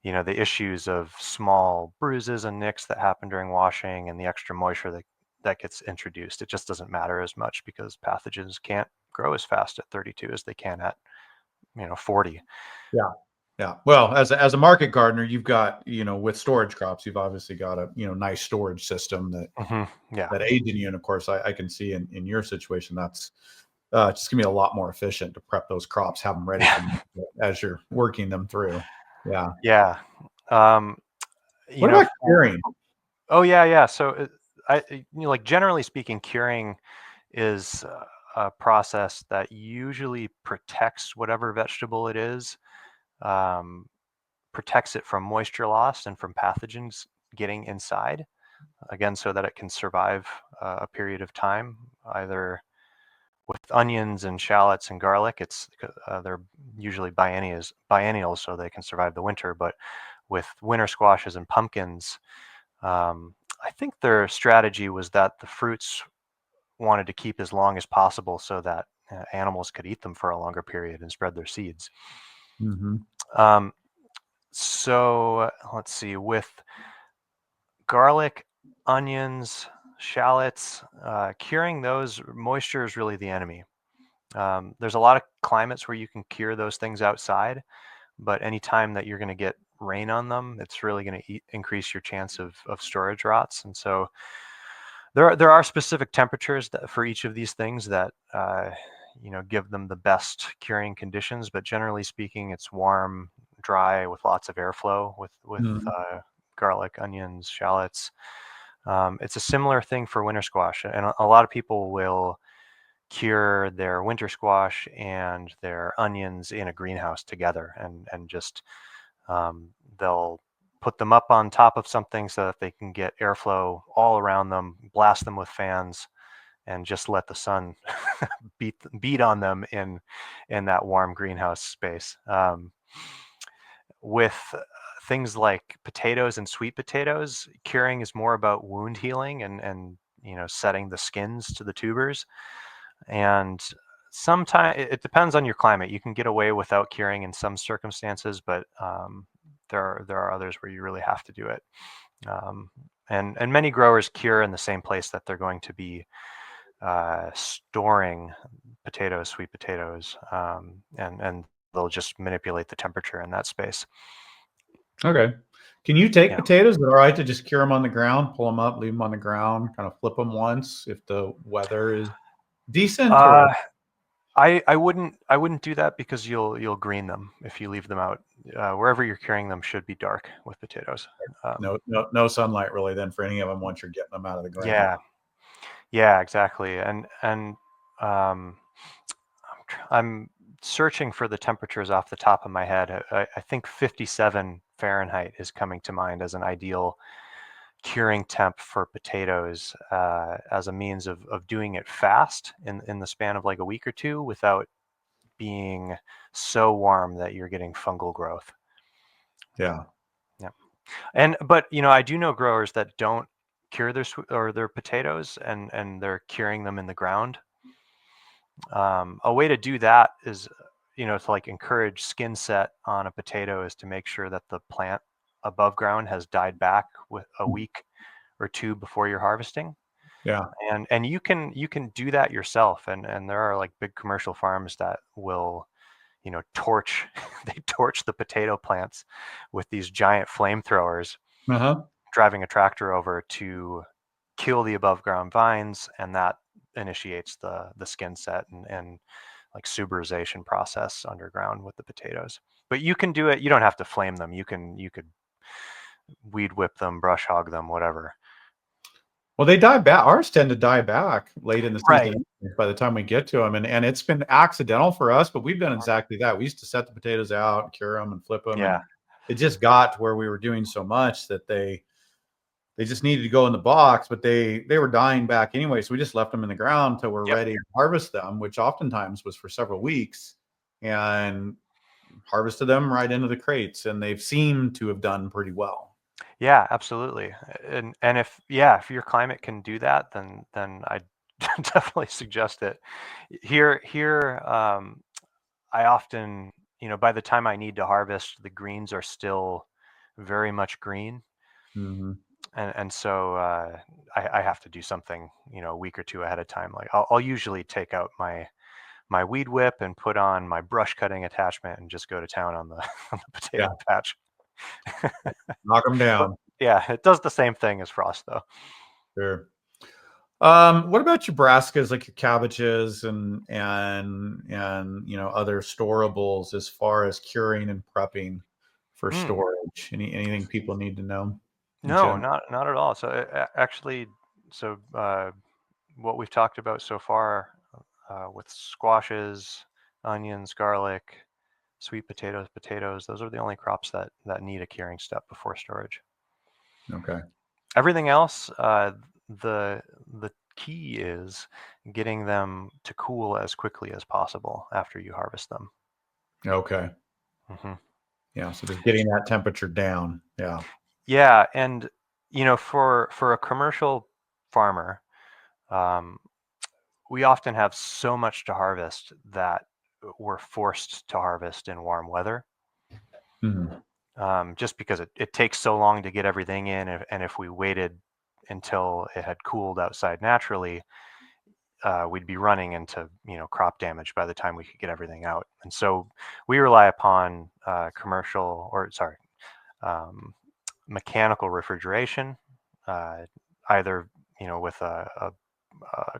[SPEAKER 2] the issues of small bruises and nicks that happen during washing and the extra moisture that gets introduced, it just doesn't matter as much because pathogens can't grow as fast at 32 as they can at 40.
[SPEAKER 1] Yeah. Yeah. Well, as a market gardener, you've got, with storage crops, you've obviously got a, nice storage system
[SPEAKER 2] Hmm. Yeah.
[SPEAKER 1] that aids in you. And of course, I can see in your situation, that's just gonna be a lot more efficient to prep those crops, have them ready for as you're working them through. Yeah.
[SPEAKER 2] Yeah. Um, you
[SPEAKER 1] What
[SPEAKER 2] know,
[SPEAKER 1] about
[SPEAKER 2] for,
[SPEAKER 1] curing?
[SPEAKER 2] oh yeah, yeah. So like generally speaking, curing is a process that usually protects whatever vegetable it is, um, protects it from moisture loss and from pathogens getting inside, again, so that it can survive a period of time. Either with onions and shallots and garlic, they're usually biennials, so they can survive the winter. But with winter squashes and pumpkins, I think their strategy was that the fruits wanted to keep as long as possible so that animals could eat them for a longer period and spread their seeds.
[SPEAKER 1] Hmm.
[SPEAKER 2] Um, so let's see, with garlic, onions, shallots, curing those, moisture is really the enemy. There's a lot of climates where you can cure those things outside, but anytime that you're going to get rain on them, it's really going to increase your chance of storage rots. And so there are specific temperatures for each of these things that give them the best curing conditions. But generally speaking, it's warm, dry, with lots of airflow with
[SPEAKER 1] Hmm.
[SPEAKER 2] garlic, onions, shallots. It's a similar thing for winter squash, and a lot of people will cure their winter squash and their onions in a greenhouse together, and just they'll put them up on top of something so that they can get airflow all around them, blast them with fans, and just let the sun beat on them in that warm greenhouse space. With things like potatoes and sweet potatoes, curing is more about wound healing and setting the skins to the tubers. And sometimes it depends on your climate. You can get away without curing in some circumstances, but there are others where you really have to do it. Um, and many growers cure in the same place that they're going to be storing potatoes, sweet potatoes, and they'll just manipulate the temperature in that space.
[SPEAKER 1] Okay. Can you take
[SPEAKER 2] Yeah.
[SPEAKER 1] potatoes? Is it all right to just cure them on the ground, pull them up, leave them on the ground, kind of flip them once if the weather is decent, or?
[SPEAKER 2] Uh, I wouldn't do that because you'll green them if you leave them out. Wherever you're curing them should be dark with potatoes. Um,
[SPEAKER 1] No sunlight really then for any of them once you're getting them out of the ground.
[SPEAKER 2] yeah, yeah, exactly. And um, I'm searching for the temperatures off the top of my head. I think 57 Fahrenheit is coming to mind as an ideal curing temp for potatoes, as a means of doing it fast in the span of like a week or two without being so warm that you're getting fungal growth.
[SPEAKER 1] Yeah.
[SPEAKER 2] But I do know growers that don't cure their potatoes, and they're curing them in the ground. A way to do that is, to like encourage skin set on a potato, is to make sure that the plant above ground has died back with a week or two before you're harvesting.
[SPEAKER 1] Yeah.
[SPEAKER 2] And you can do that yourself, and there are like big commercial farms that will torch they torch the potato plants with these giant flamethrowers,
[SPEAKER 1] Uh-huh.
[SPEAKER 2] driving a tractor over to kill the above ground vines, and that initiates the skin set and like suberization process underground with the potatoes. But you can do it, you don't have to flame them. You could weed whip them, brush hog them, whatever.
[SPEAKER 1] Well, they die back. Ours tend to die back late in the
[SPEAKER 2] Right.
[SPEAKER 1] season by the time we get to them. And it's been accidental for us, but we've done exactly that. We used to set the potatoes out and cure them and flip them.
[SPEAKER 2] Yeah.
[SPEAKER 1] And it just got to where we were doing so much that they just needed to go in the box, but they were dying back anyway. So we just left them in the ground until we're
[SPEAKER 2] Yep.
[SPEAKER 1] ready to harvest them, which oftentimes was for several weeks, and harvested them right into the crates. And they've seemed to have done pretty well.
[SPEAKER 2] Yeah, absolutely. And if your climate can do that, then I definitely suggest it. Here, I often, by the time I need to harvest, the greens are still very much green,
[SPEAKER 1] Mm-hmm.
[SPEAKER 2] and so I have to do something, a week or two ahead of time. Like I'll usually take out my weed whip and put on my brush cutting attachment and just go to town on the on the potato patch.
[SPEAKER 1] Knock them
[SPEAKER 2] But
[SPEAKER 1] down.
[SPEAKER 2] yeah, it does the same thing as frost, though.
[SPEAKER 1] Sure. What about your brassicas, like your cabbages and other storables, as far as curing and prepping for
[SPEAKER 2] Mm.
[SPEAKER 1] storage? Anything people need to know in
[SPEAKER 2] No,
[SPEAKER 1] general?
[SPEAKER 2] not at all. So actually, what we've talked about so far, with squashes, onions, garlic, sweet potatoes, those are the only crops that need a curing step before storage.
[SPEAKER 1] Okay.
[SPEAKER 2] Everything else, the key is getting them to cool as quickly as possible after you harvest them.
[SPEAKER 1] Okay.
[SPEAKER 2] Hmm.
[SPEAKER 1] Yeah. So just getting that temperature down. Yeah.
[SPEAKER 2] Yeah, and for a commercial farmer, um, we often have so much to harvest that we're forced to harvest in warm weather,
[SPEAKER 1] Mhm.
[SPEAKER 2] just because it takes so long to get everything in. And if we waited until it had cooled outside naturally, we'd be running into crop damage by the time we could get everything out. And so we rely upon um, mechanical refrigeration, uh, either with a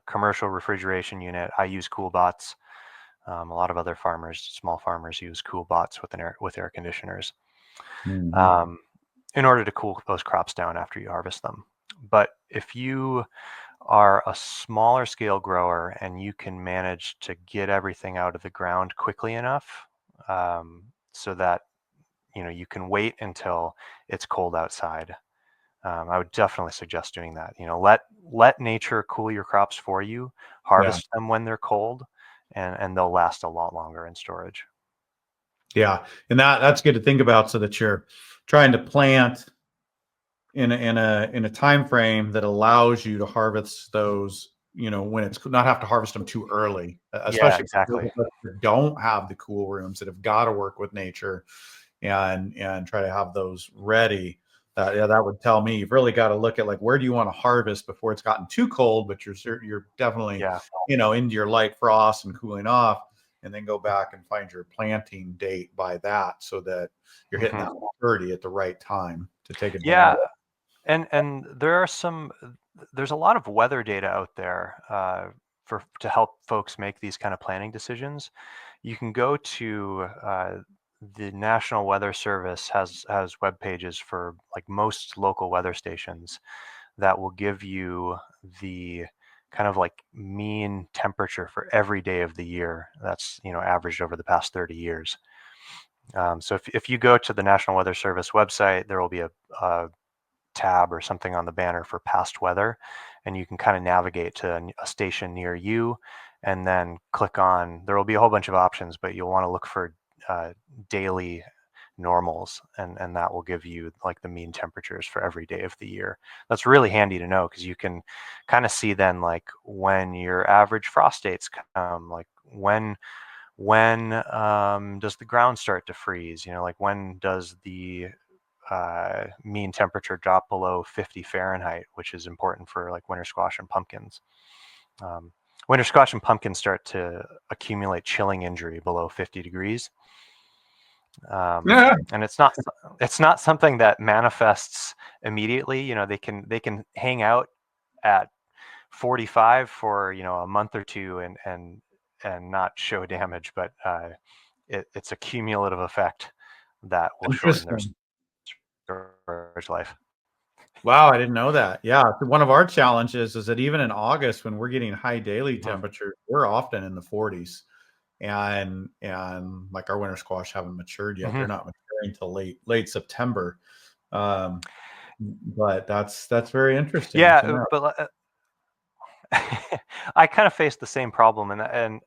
[SPEAKER 2] commercial refrigeration unit. I use CoolBots. A lot of other small farmers, use CoolBots with air conditioners,
[SPEAKER 1] Mhm.
[SPEAKER 2] um, in order to cool those crops down after you harvest them. But if you are a smaller scale grower and you can manage to get everything out of the ground quickly enough, so that you can wait until it's cold outside, I would definitely suggest doing that. Let nature cool your crops for you.
[SPEAKER 1] Yeah.
[SPEAKER 2] Harvest them when they're cold, and they'll last a lot longer in storage.
[SPEAKER 1] Yeah. And that's good to think about, so that you're trying to plant in a time frame that allows you to harvest those, when it's not have to harvest them too early,
[SPEAKER 2] Yeah,
[SPEAKER 1] especially for
[SPEAKER 2] exactly.
[SPEAKER 1] those of us that don't have the cool rooms, that have got to work with nature and try to have those ready. That would tell me you've really got to look at, like, where do you want to harvest before it's gotten too cold, but you're definitely
[SPEAKER 2] Yeah.
[SPEAKER 1] into your light frost and cooling off, and then go back and find your planting date by that, so that you're hitting
[SPEAKER 2] Hmm.
[SPEAKER 1] that maturity at the right time to take advantage.
[SPEAKER 2] Yeah, and there's a lot of weather data out there, to help folks make these kind of planning decisions. You can go to, the National Weather Service has web pages for like most local weather stations that will give you the kind of like mean temperature for every day of the year that's averaged over the past 30 years. So if you go to the National Weather Service website, there will be a tab or something on the banner for past weather, and you can kind of navigate to a station near you, and then click on. There will be a whole bunch of options, but you'll want to look for daily normals, and that will give you like the mean temperatures for every day of the year. That's really handy to know, because you can kind of see then like when your average frost dates come, like when does the ground start to freeze, like when does the mean temperature drop below 50 Fahrenheit, which is important for like winter squash and pumpkins. um, Winter squash and pumpkins start to accumulate chilling injury below 50 degrees.
[SPEAKER 1] Yeah.
[SPEAKER 2] And it's not something that manifests immediately. They can hang out at 45 for a month or two, and not show damage, but it's a cumulative effect that will shorten their
[SPEAKER 1] Interesting.
[SPEAKER 2] storage life.
[SPEAKER 1] Wow, I didn't know that. Yeah, one of our challenges is that even in August, when we're getting high daily
[SPEAKER 2] Mhm.
[SPEAKER 1] temperatures, we're often in the 40s, and like our winter squash haven't matured yet. They're
[SPEAKER 2] Mhm.
[SPEAKER 1] not maturing till late September. Um, but that's very interesting
[SPEAKER 2] Yeah,
[SPEAKER 1] to know.
[SPEAKER 2] but I kind of face the same problem, and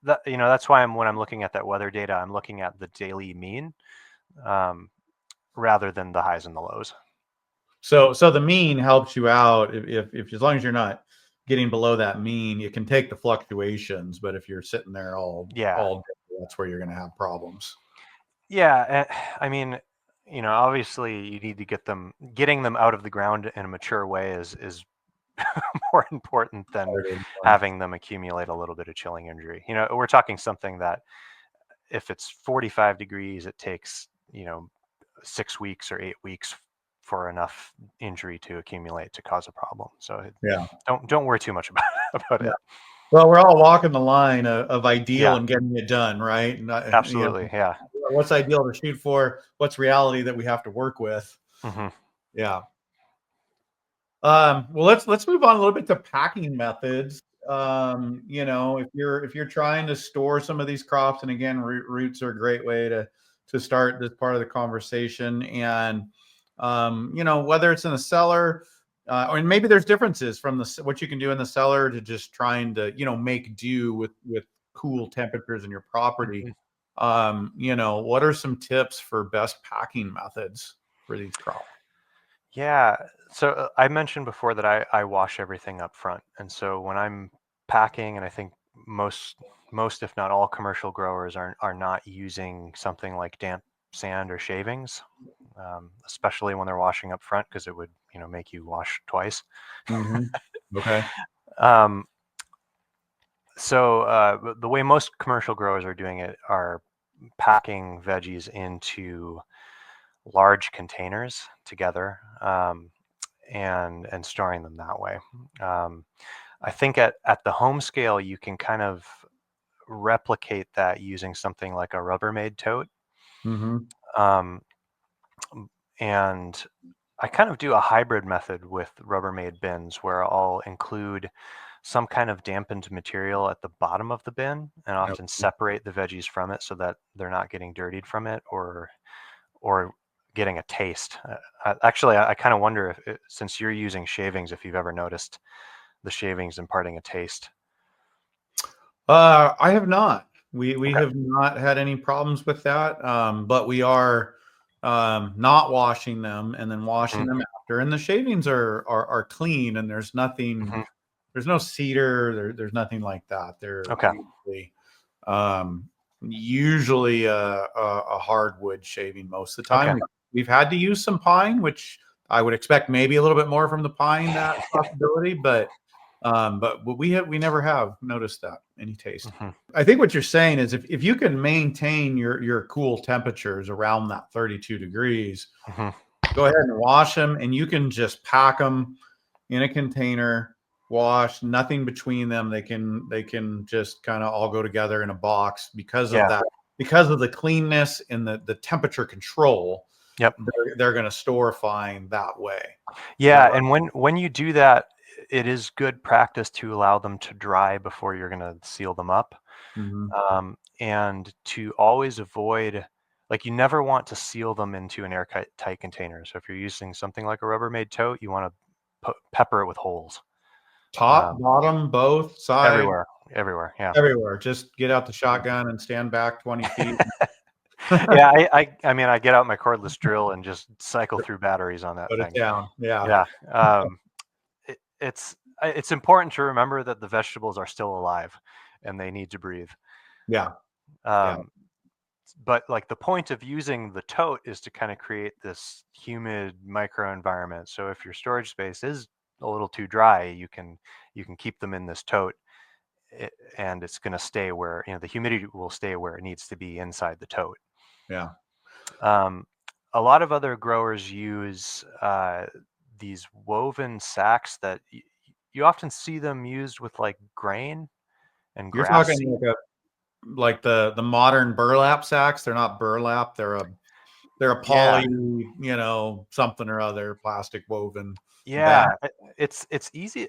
[SPEAKER 2] that that's why when I'm looking at that weather data, I'm looking at the daily mean, um, rather than the highs and the lows.
[SPEAKER 1] So the mean helps you out if as long as you're not getting below that mean, you can take the fluctuations. But if you're sitting there
[SPEAKER 2] Yeah,
[SPEAKER 1] all day, that's where you're going to have problems.
[SPEAKER 2] yeah. I mean, obviously you need to getting them out of the ground in a mature way is more important than
[SPEAKER 1] Harder one.
[SPEAKER 2] having them accumulate a little bit of chilling injury. We're talking something that if it's 45 degrees, it takes 6 weeks or 8 weeks for enough injury to accumulate to cause a problem. So
[SPEAKER 1] Yeah.
[SPEAKER 2] don't worry too much about
[SPEAKER 1] Yeah.
[SPEAKER 2] it.
[SPEAKER 1] Well, we're all walking the line of ideal
[SPEAKER 2] Yeah,
[SPEAKER 1] and getting it done, right? Not,
[SPEAKER 2] absolutely. Yeah.
[SPEAKER 1] what's ideal to shoot for? What's reality that we have to work with?
[SPEAKER 2] Hmm.
[SPEAKER 1] Yeah. Well, let's move on a little bit to packing methods. If you're trying to store some of these crops, and again, roots are a great way to start this part of the conversation. And whether it's in the cellar, or maybe there's differences from what you can do in the cellar to just trying to make do with cool temperatures in your property.
[SPEAKER 2] Hmm.
[SPEAKER 1] What are some tips for best packing methods for these crops?
[SPEAKER 2] Yeah. So I mentioned before that I wash everything up front, and so when I'm packing, and I think most if not all commercial growers are not using something like damp sand or shavings, especially when they're washing up front, because it would make you wash twice.
[SPEAKER 1] Hmm. Okay.
[SPEAKER 2] Um, so the way most commercial growers are doing it are packing veggies into large containers together, and storing them that way. Um, I think at the home scale, you can kind of replicate that using something like a Rubbermaid tote.
[SPEAKER 1] Hmm.
[SPEAKER 2] Um, and I kind of do a hybrid method with Rubbermaid bins, where I'll include some kind of dampened material at the bottom of the bin, and often separate the veggies from it so that they're not getting dirtied from it, or getting a taste. Actually, I kind of wonder since you're using shavings, if you've ever noticed the shavings imparting a taste.
[SPEAKER 1] I have not. We
[SPEAKER 2] Okay.
[SPEAKER 1] have not had any problems with that. But we are not washing them and then washing
[SPEAKER 2] Hmm.
[SPEAKER 1] them after. And the shavings are clean, and there's nothing.
[SPEAKER 2] Hmm.
[SPEAKER 1] There's no cedar. There's nothing like that. They're
[SPEAKER 2] Okay.
[SPEAKER 1] um, usually a hardwood shaving most of the
[SPEAKER 2] Okay.
[SPEAKER 1] time. We've had to use some pine, which I would expect maybe a little bit more from the pine, that possibility, but we never have noticed that any taste.
[SPEAKER 2] Hmm.
[SPEAKER 1] I think what you're saying is if you can maintain your cool temperatures around that 32 degrees,
[SPEAKER 2] Hmm.
[SPEAKER 1] go ahead and wash them, and you can just pack them in a container, wash, nothing between them. They can just kind of all go together in a box because of
[SPEAKER 2] Yeah.
[SPEAKER 1] that, because of the cleanness and the temperature control.
[SPEAKER 2] Yep.
[SPEAKER 1] They're going to store fine that way. Is that
[SPEAKER 2] Yeah,
[SPEAKER 1] right?
[SPEAKER 2] and when you do that, it is good practice to allow them to dry before you're going to seal them up,
[SPEAKER 1] Mm-hmm.
[SPEAKER 2] and to always avoid, like, you never want to seal them into an airtight container. So if you're using something like a Rubbermaid tote, you want to pepper it with holes.
[SPEAKER 1] Top, bottom, both, side,
[SPEAKER 2] Everywhere. Yeah.
[SPEAKER 1] everywhere. Just get out the shotgun and stand back 20 feet.
[SPEAKER 2] Yeah. I mean, I get out my cordless drill and just cycle through batteries on that
[SPEAKER 1] Put it
[SPEAKER 2] thing.
[SPEAKER 1] down. Yeah.
[SPEAKER 2] Yeah. It's important to remember that the vegetables are still alive and they need to breathe.
[SPEAKER 1] Yeah. Yeah.
[SPEAKER 2] Um, but like the point of using the tote is to kind of create this humid microenvironment. So if your storage space is a little too dry, you can keep them in this tote, and it's going to stay where, the humidity will stay where it needs to be inside the tote.
[SPEAKER 1] Yeah.
[SPEAKER 2] Um, a lot of other growers use these woven sacks that you often see them used with like grain and
[SPEAKER 1] You're
[SPEAKER 2] grass
[SPEAKER 1] talking
[SPEAKER 2] seed.
[SPEAKER 1] like the modern burlap sacks. They're not burlap. They're a
[SPEAKER 2] Yeah,
[SPEAKER 1] poly, something or other plastic woven bag.
[SPEAKER 2] yeah, it's easy.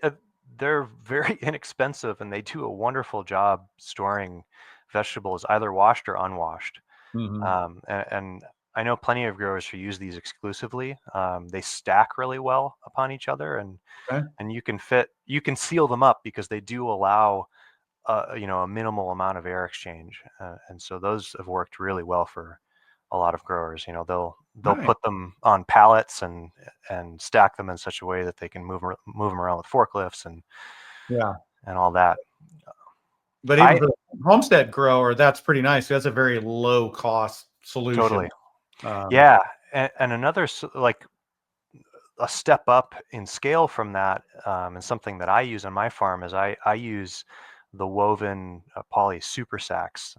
[SPEAKER 2] They're very inexpensive, and they do a wonderful job storing vegetables, either washed or unwashed.
[SPEAKER 1] Hmm.
[SPEAKER 2] And I know plenty of growers who use these exclusively. They stack really well upon each other,
[SPEAKER 1] Okay.
[SPEAKER 2] and you can seal them up because they do allow a minimal amount of air exchange, and so those have worked really well for a lot of growers. They'll
[SPEAKER 1] Nice.
[SPEAKER 2] put them on pallets and stack them in such a way that they can move them around with forklifts
[SPEAKER 1] Yeah.
[SPEAKER 2] and all that.
[SPEAKER 1] But even
[SPEAKER 2] I
[SPEAKER 1] for the homestead grower, that's pretty nice. That's a very low cost solution.
[SPEAKER 2] Totally,
[SPEAKER 1] Um,
[SPEAKER 2] yeah, and another like a step up in scale from that, and something that I use on my farm is I use the woven poly super sacks.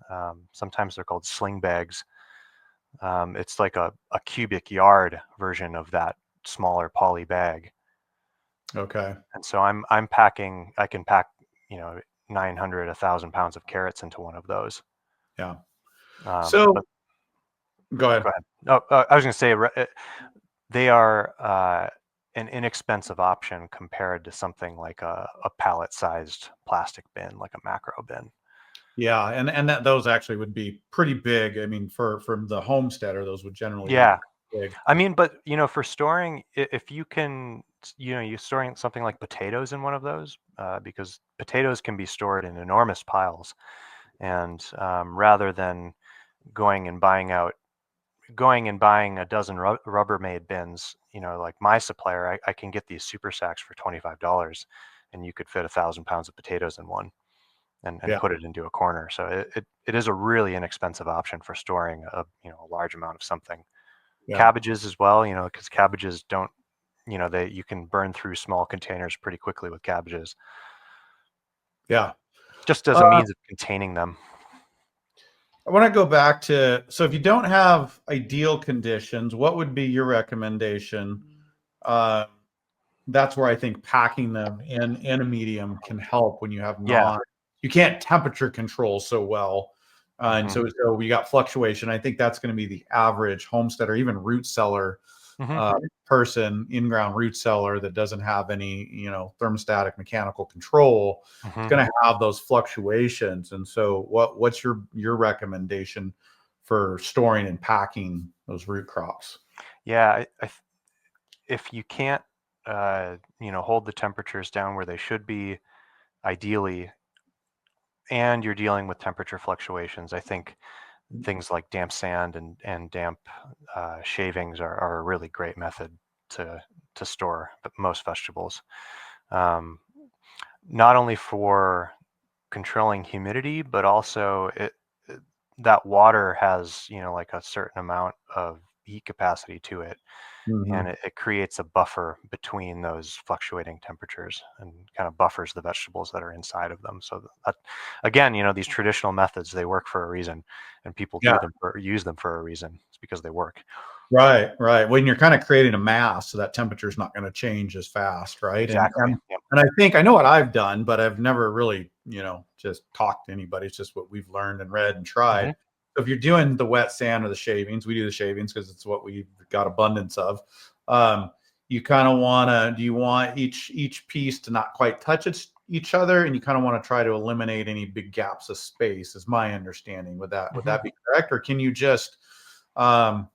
[SPEAKER 2] Sometimes they're called sling bags. It's like a cubic yard version of that smaller poly bag.
[SPEAKER 1] okay.
[SPEAKER 2] And so I'm packing, I can pack, 900, 1,000 pounds of carrots into one of those.
[SPEAKER 1] Yeah.
[SPEAKER 2] But
[SPEAKER 1] So go ahead.
[SPEAKER 2] go ahead. Oh, I was going to say they are an inexpensive option compared to something like a pallet-sized plastic bin, like a macro bin.
[SPEAKER 1] Yeah, and those actually would be pretty big. I mean, for the homesteader, those would generally be
[SPEAKER 2] Yeah,
[SPEAKER 1] big.
[SPEAKER 2] I mean, but for storing, if you can, you're storing something like potatoes in one of those, because potatoes can be stored in enormous piles, and rather than going and buying out, going and buying a dozen Rubbermaid bins, like my supplier, I can get these super sacks for $25, and you could fit 1,000 pounds of potatoes in one, and
[SPEAKER 1] Yeah.
[SPEAKER 2] put it into a corner. So it is a really inexpensive option for storing a large amount of something.
[SPEAKER 1] Yeah.
[SPEAKER 2] Cabbages as well, because cabbages don't, you can burn through small containers pretty quickly with cabbages,
[SPEAKER 1] Yeah.
[SPEAKER 2] just as a
[SPEAKER 1] Uh,
[SPEAKER 2] means of containing them.
[SPEAKER 1] I want to go back to, so if you don't have ideal conditions, what would be your recommendation? Uh, that's where I think packing them in a medium can help when you have
[SPEAKER 2] Yeah.
[SPEAKER 1] you can't temperature control so well. And
[SPEAKER 2] Hmm.
[SPEAKER 1] so we got fluctuation. I think that's going to be the average homestead or even root cellar
[SPEAKER 2] Hmm.
[SPEAKER 1] person, in-ground root cellar that doesn't have any, thermostatic mechanical control. It's
[SPEAKER 2] Hmm.
[SPEAKER 1] going to have those fluctuations. And so what's your recommendation for storing and packing those root crops?
[SPEAKER 2] Yeah. If you can't, hold the temperatures down where they should be, ideally, and you're dealing with temperature fluctuations, I think things like damp sand and damp shavings are a really great method to store most vegetables. Um, Not only for controlling humidity, but also that water has, like a certain amount of heat capacity to it, and
[SPEAKER 1] Mhm.
[SPEAKER 2] it creates a buffer between those fluctuating temperatures and kind of buffers the vegetables that are inside of them. So that, again, these traditional methods, they work for a reason, and people
[SPEAKER 1] Yeah.
[SPEAKER 2] use them for a reason. It's because they work.
[SPEAKER 1] Right, right. When you're kind of creating a mass, so that temperature is not going to change as fast, right? And
[SPEAKER 2] Exactly. Yep.
[SPEAKER 1] and I think I know what I've done, but I've never really, just talked to anybody. It's just what we've learned and read and tried.
[SPEAKER 2] Hmm.
[SPEAKER 1] So if you're doing the wet sand or the shavings, we do the shavings because it's what we've got abundance of. Um, you kind of want to, do you want each piece to not quite touch each other, and you kind of want to try to eliminate any big gaps of space, is my understanding. Would that be correct, or um,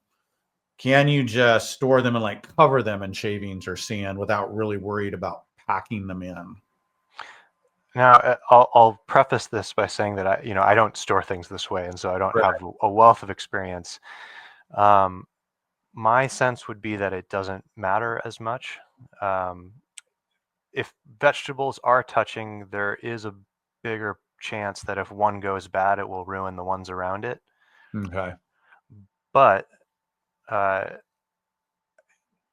[SPEAKER 1] can you just store them and like cover them in shavings or sand without really worried about packing them in?
[SPEAKER 2] Now, I'll preface this by saying that I don't store things this way, and so I don't
[SPEAKER 1] Right.
[SPEAKER 2] have a wealth of experience. Um, my sense would be that it doesn't matter as much. Um, if vegetables are touching, there is a bigger chance that if one goes bad, it will ruin the ones around it.
[SPEAKER 1] Okay.
[SPEAKER 2] But uh,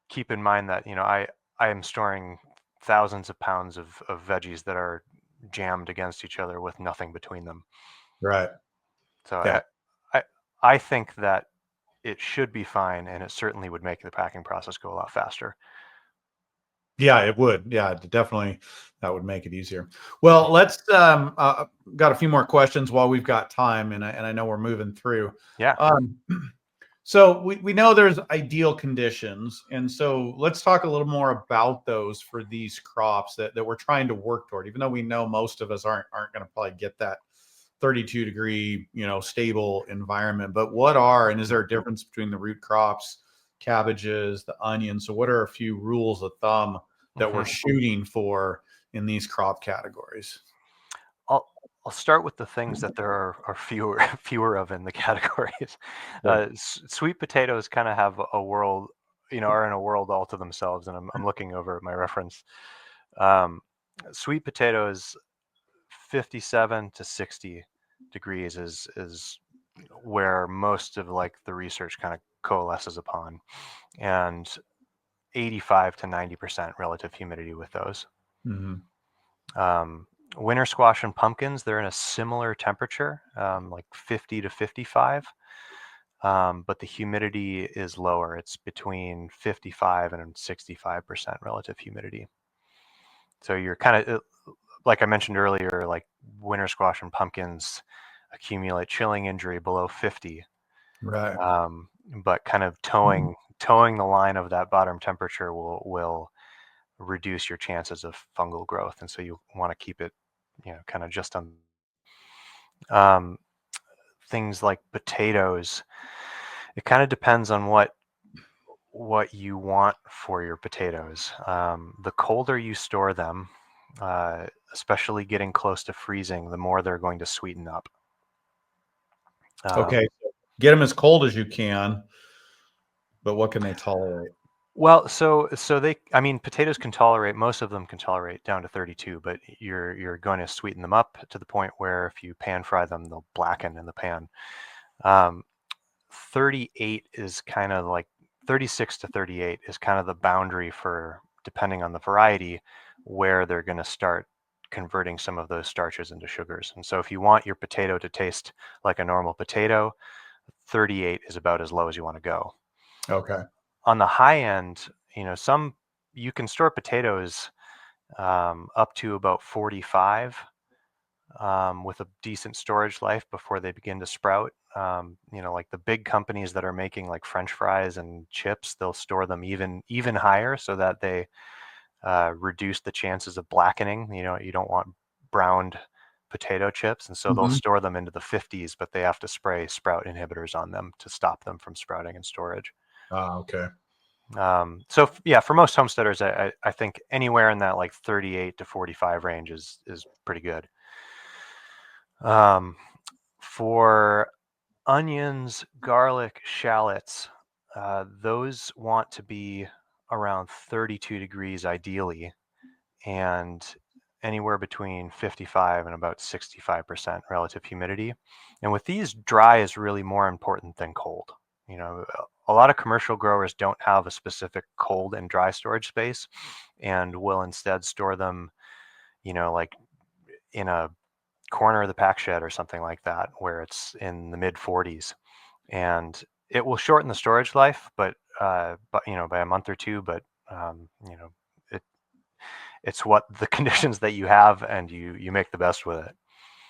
[SPEAKER 2] keep in mind that I am storing thousands of pounds of veggies that are jammed against each other with nothing between them.
[SPEAKER 1] Right.
[SPEAKER 2] So
[SPEAKER 1] Yeah.
[SPEAKER 2] I think that it should be fine, and it certainly would make the packing process go a lot faster.
[SPEAKER 1] Yeah, it would. Yeah, definitely. That would make it easier. Well, let's got a few more questions while we've got time, and I know we're moving through.
[SPEAKER 2] Yeah.
[SPEAKER 1] Um, so we know there's ideal conditions, and so let's talk a little more about those for these crops that we're trying to work toward. Even though we know most of us aren't going to probably get that 32 degree, stable environment. But what are, and is there a difference between the root crops, cabbages, the onions? So what are a few rules of thumb that we're
[SPEAKER 2] hmm
[SPEAKER 1] shooting for in these crop categories?
[SPEAKER 2] I'll I'll start with the things that there are fewer fewer of in the categories.
[SPEAKER 1] Sure.
[SPEAKER 2] Sweet potatoes kind of have a world, are in a world all to themselves, and I'm looking over at my reference. Um, Sweet potatoes, 57 to 60 degrees is where most of like the research kind of coalesces upon, and 85 to 90% relative humidity with those.
[SPEAKER 1] Hmm.
[SPEAKER 2] Um, Winter squash and pumpkins, they're in a similar temperature, like 50 to 55, but the humidity is lower. It's between 55 and 65% relative humidity. So you're kind of, like I mentioned earlier, like winter squash and pumpkins accumulate chilling injury below 50,
[SPEAKER 1] Right.
[SPEAKER 2] um, but kind of towing the line of that bottom temperature will reduce your chances of fungal growth, and so you want to keep it, kind of just on. Um, Things like potatoes, it kind of depends on what you want for your potatoes. The colder you store them, especially getting close to freezing, the more they're going to sweeten up.
[SPEAKER 1] Okay.
[SPEAKER 2] Um,
[SPEAKER 1] So get them as cold as you can, but what can they tolerate?
[SPEAKER 2] well, I mean, potatoes can tolerate, most of them can tolerate down to 32, but you're going to sweeten them up to the point where if you pan fry them, they'll blacken in the pan. Um, 38 is kind of like 36 to 38 is kind of the boundary for, depending on the variety, where they're going to start converting some of those starches into sugars. And so if you want your potato to taste like a normal potato, 38 is about as low as you want to go.
[SPEAKER 1] Okay.
[SPEAKER 2] On the high end, you can store potatoes up to about 45 with a decent storage life before they begin to sprout. Like the big companies that are making like French fries and chips, they'll store them even higher so that they reduce the chances of blackening. You don't want browned potato chips, and so they'll
[SPEAKER 1] Hmm.
[SPEAKER 2] store them into the 50s, but they have to spray sprout inhibitors on them to stop them from sprouting in storage.
[SPEAKER 1] Okay.
[SPEAKER 2] Yeah, for most homesteaders, I think anywhere in that like 38 to 45 range is pretty good. Um, for onions, garlic, shallots, those want to be around 32 degrees ideally, and anywhere between 55 and about 65% relative humidity. And with these, dry is really more important than cold. A lot of commercial growers don't have a specific cold and dry storage space and will instead store them, like in a corner of the pack shed or something like that, where it's in the mid 40s, and it will shorten the storage life, but by a month or two. But it it's what the conditions that you have, and you make the best with it.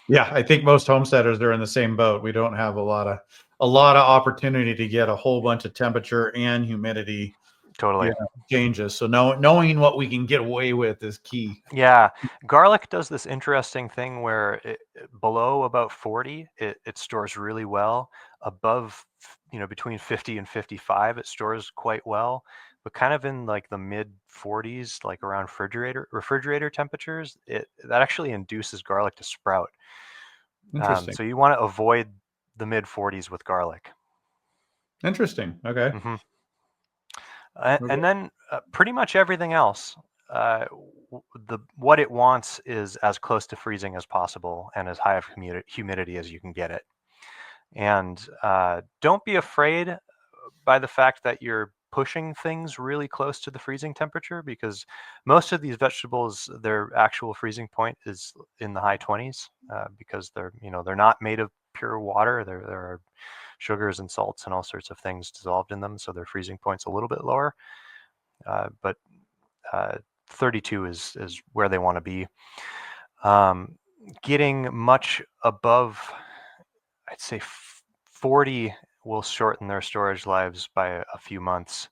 [SPEAKER 1] Yeah, I think most homesteaders are in the same boat. We don't have a lot of opportunity to get a whole bunch of temperature and humidity,
[SPEAKER 2] Totally.
[SPEAKER 1] changes. So knowing what we can get away with is key.
[SPEAKER 2] Yeah, garlic does this interesting thing where below about 40, it stores really well. Above, between 50 and 55, it stores quite well. but kind of in like the mid 40s, like around refrigerator temperatures, that actually induces garlic to sprout.
[SPEAKER 1] Interesting.
[SPEAKER 2] So you want to avoid the mid 40s with garlic.
[SPEAKER 1] Interesting. Okay.
[SPEAKER 2] Hmm.
[SPEAKER 1] Okay.
[SPEAKER 2] And then pretty much everything else, what it wants is as close to freezing as possible and as high of humidity as you can get it. And don't be afraid by the fact that you're pushing things really close to the freezing temperature, because most of these vegetables, their actual freezing point is in the high 20s, because they're not made of pure water. There are sugars and salts and all sorts of things dissolved in them, so their freezing point's a little bit lower. But 32 is where they want to be. Getting much above, I'd say 40 will shorten their storage lives by a few months.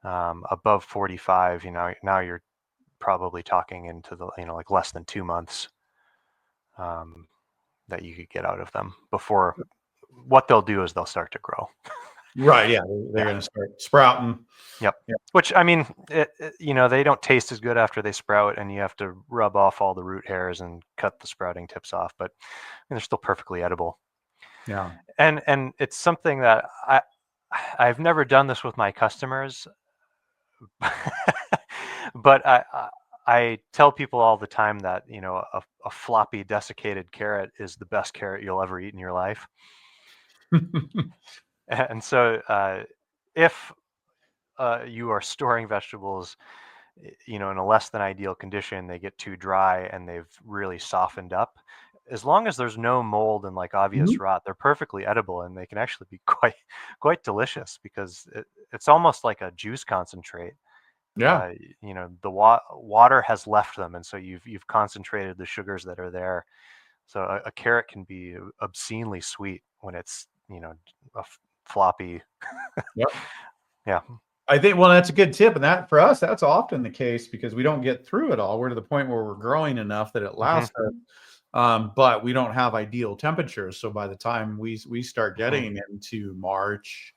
[SPEAKER 2] Above 45, now you're probably talking into the, like less than 2 months that you could get out of them before. What they'll do is they'll start to grow.
[SPEAKER 1] Right. Yeah. They're
[SPEAKER 2] Yeah.
[SPEAKER 1] going to start sprouting.
[SPEAKER 2] Yep.
[SPEAKER 1] Yeah.
[SPEAKER 2] Which, I mean, they don't taste as good after they sprout, and you have to rub off all the root hairs and cut the sprouting tips off, but they're still perfectly edible.
[SPEAKER 1] Yeah.
[SPEAKER 2] And it's something that I've never done this with my customers, but I tell people all the time that a floppy desiccated carrot is the best carrot you'll ever eat in your life. And so if you are storing vegetables, in a less than ideal condition, they get too dry and they've really softened up. As long as there's no mold and like obvious
[SPEAKER 1] Mhm.
[SPEAKER 2] rot, they're perfectly edible, and they can actually be quite delicious, because it's almost like a juice concentrate.
[SPEAKER 1] Yeah.
[SPEAKER 2] The water has left them, and so you've concentrated the sugars that are there. So a carrot can be obscenely sweet when it's floppy.
[SPEAKER 1] Yep.
[SPEAKER 2] Yeah.
[SPEAKER 1] I think, well, that's a good tip. And that for us, that's often the case because we don't get through it all. We're to the point where we're growing enough that it
[SPEAKER 2] Hmm.
[SPEAKER 1] lasts us. But we don't have ideal temperatures. So by the time we start
[SPEAKER 2] Hmm.
[SPEAKER 1] getting into March,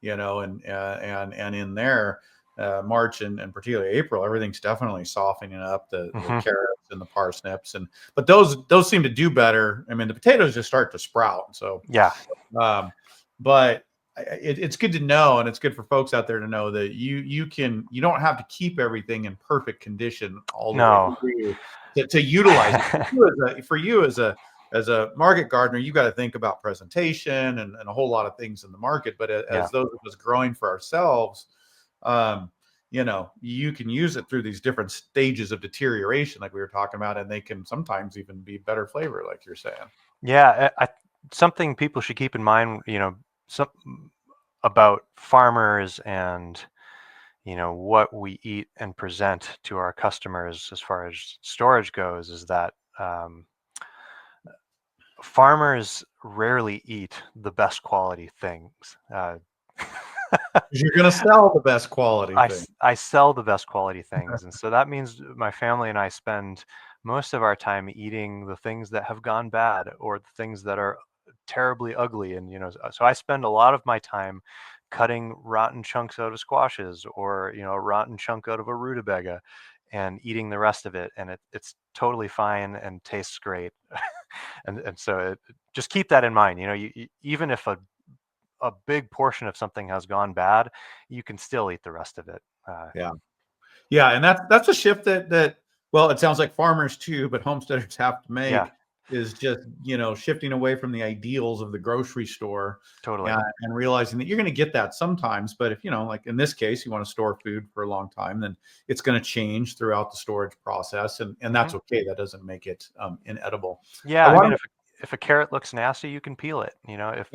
[SPEAKER 1] and in there, March and particularly April, everything's definitely softening up, the
[SPEAKER 2] Hmm.
[SPEAKER 1] carrots and the parsnips, but those seem to do better. I mean, the potatoes just start to sprout. So,
[SPEAKER 2] Yeah.
[SPEAKER 1] but it's good to know, and it's good for folks out there to know that you don't have to keep everything in perfect condition all the way
[SPEAKER 2] No.
[SPEAKER 1] through to utilize it. For you as a market gardener, you got to think about presentation and a whole lot of things in the market. But
[SPEAKER 2] Yeah.
[SPEAKER 1] as those of us growing for ourselves, you can use it through these different stages of deterioration, like we were talking about, and they can sometimes even be better flavor, like you're saying.
[SPEAKER 2] Yeah. Something people should keep in mind, some about farmers and what we eat and present to our customers as far as storage goes, is that farmers rarely eat the best quality things.
[SPEAKER 1] 'Cause you're going to sell the best quality thing.
[SPEAKER 2] I sell the best quality things, and so that means my family and I spend most of our time eating the things that have gone bad, or the things that are terribly ugly. And so I spend a lot of my time cutting rotten chunks out of squashes, or a rotten chunk out of a rutabaga, and eating the rest of it, and it's totally fine and tastes great. And so just keep that in mind. Even if a big portion of something has gone bad, you can still eat the rest of it.
[SPEAKER 1] Yeah. Yeah, and that's a shift that well, it sounds like farmers too, but homesteaders have to
[SPEAKER 2] Yeah,
[SPEAKER 1] make, is just, shifting away from the ideals of the grocery store,
[SPEAKER 2] totally.
[SPEAKER 1] and realizing that you're going to get that sometimes. But if, like in this case, you want to store food for a long time, then it's going to change throughout the storage process, and
[SPEAKER 2] Hmm.
[SPEAKER 1] that's okay. That doesn't make it inedible. I
[SPEAKER 2] Yeah, I mean,
[SPEAKER 1] want
[SPEAKER 2] if a carrot looks nasty, you can peel it.
[SPEAKER 1] to,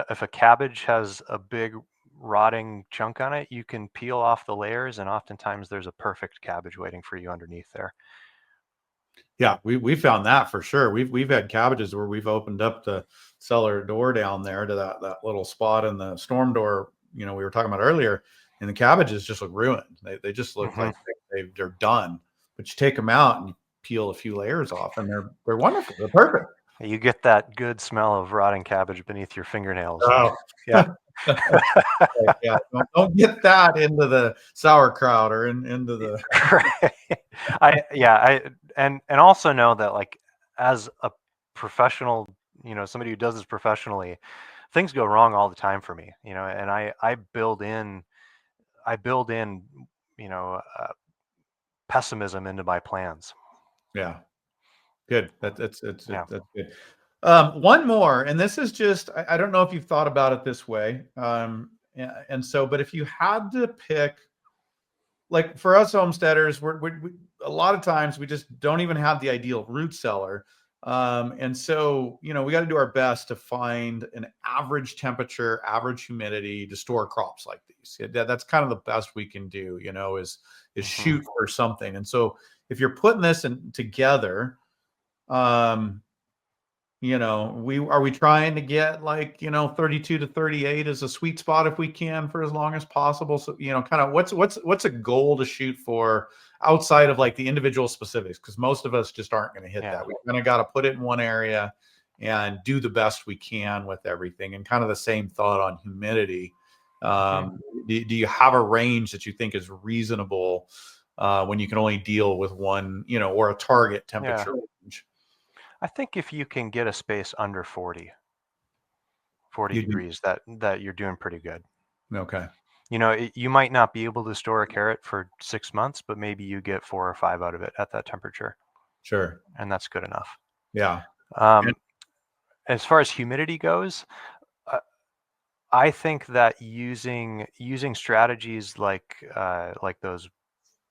[SPEAKER 2] If a cabbage has a big rotting chunk on it, you can peel off the layers, and oftentimes there's a perfect cabbage waiting for you underneath there.
[SPEAKER 1] yeah, we found that for sure. We've had cabbages where we've opened up the cellar door down there to that little spot in the storm door, we were talking about earlier, and the cabbages just look ruined. They just look
[SPEAKER 2] Hmm.
[SPEAKER 1] like they're done. But you take them out and you peel a few layers off, and they're wonderful. They're perfect.
[SPEAKER 2] You get that good smell of rotting cabbage beneath your fingernails.
[SPEAKER 1] Oh,
[SPEAKER 2] Yeah.
[SPEAKER 1] Yeah, don't get that into the sauerkraut or into the.
[SPEAKER 2] Right. And also know that, like, as a professional, somebody who does this professionally, things go wrong all the time for me, and I build in, you know, uh, pessimism into my plans.
[SPEAKER 1] Yeah, good.
[SPEAKER 2] Yeah.
[SPEAKER 1] That's good. One more, and this is just I don't know if you've thought about it this way. And so, but if you had to pick, like for us homesteaders, we a lot of times we just don't even have the ideal root cellar. And so, we got to do our best to find an average temperature, average humidity to store crops like these. That's kind of the best we can do, is
[SPEAKER 2] Hmm.
[SPEAKER 1] shoot for something. And so if you're putting this in together, um, we trying to get like, 32 to 38 is a sweet spot if we can for as long as possible. So, kind of what's a goal to shoot for outside of like the individual specifics? Because most of us just aren't going to hit
[SPEAKER 2] Yeah.
[SPEAKER 1] that. We kind of got to put it in one area and do the best we can with everything. And kind of the same thought on humidity.
[SPEAKER 2] Hmm.
[SPEAKER 1] Do you have a range that you think is reasonable when you can only deal with one, or a target
[SPEAKER 2] Yeah.
[SPEAKER 1] temperature range?
[SPEAKER 2] I think if you can get a space under 40
[SPEAKER 1] You do.
[SPEAKER 2] degrees, that you're doing pretty good.
[SPEAKER 1] Okay.
[SPEAKER 2] You might not be able to store a carrot for 6 months, but maybe you get 4 or 5 out of it at that temperature,
[SPEAKER 1] Sure.
[SPEAKER 2] and that's good enough.
[SPEAKER 1] Yeah. And
[SPEAKER 2] Um, as far as humidity goes, uh, I think that using strategies like those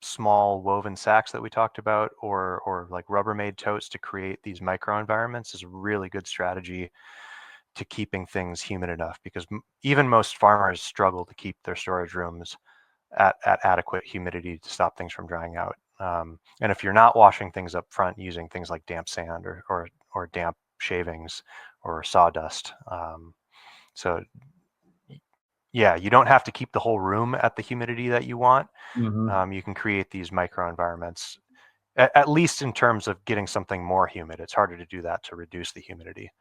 [SPEAKER 2] small woven sacks that we talked about, or like Rubbermaid totes to create these microenvironments, is a really good strategy to keeping things humid enough, because even most farmers struggle to keep their storage rooms at adequate humidity to stop things from drying out. And if you're not washing things up front using things like damp sand or damp shavings or sawdust, so yeah, you don't have to keep the whole room at the humidity that you want.
[SPEAKER 1] mhm.
[SPEAKER 2] You can create these microenvironments, at least in terms of getting something more humid. It's harder to do that to reduce the humidity.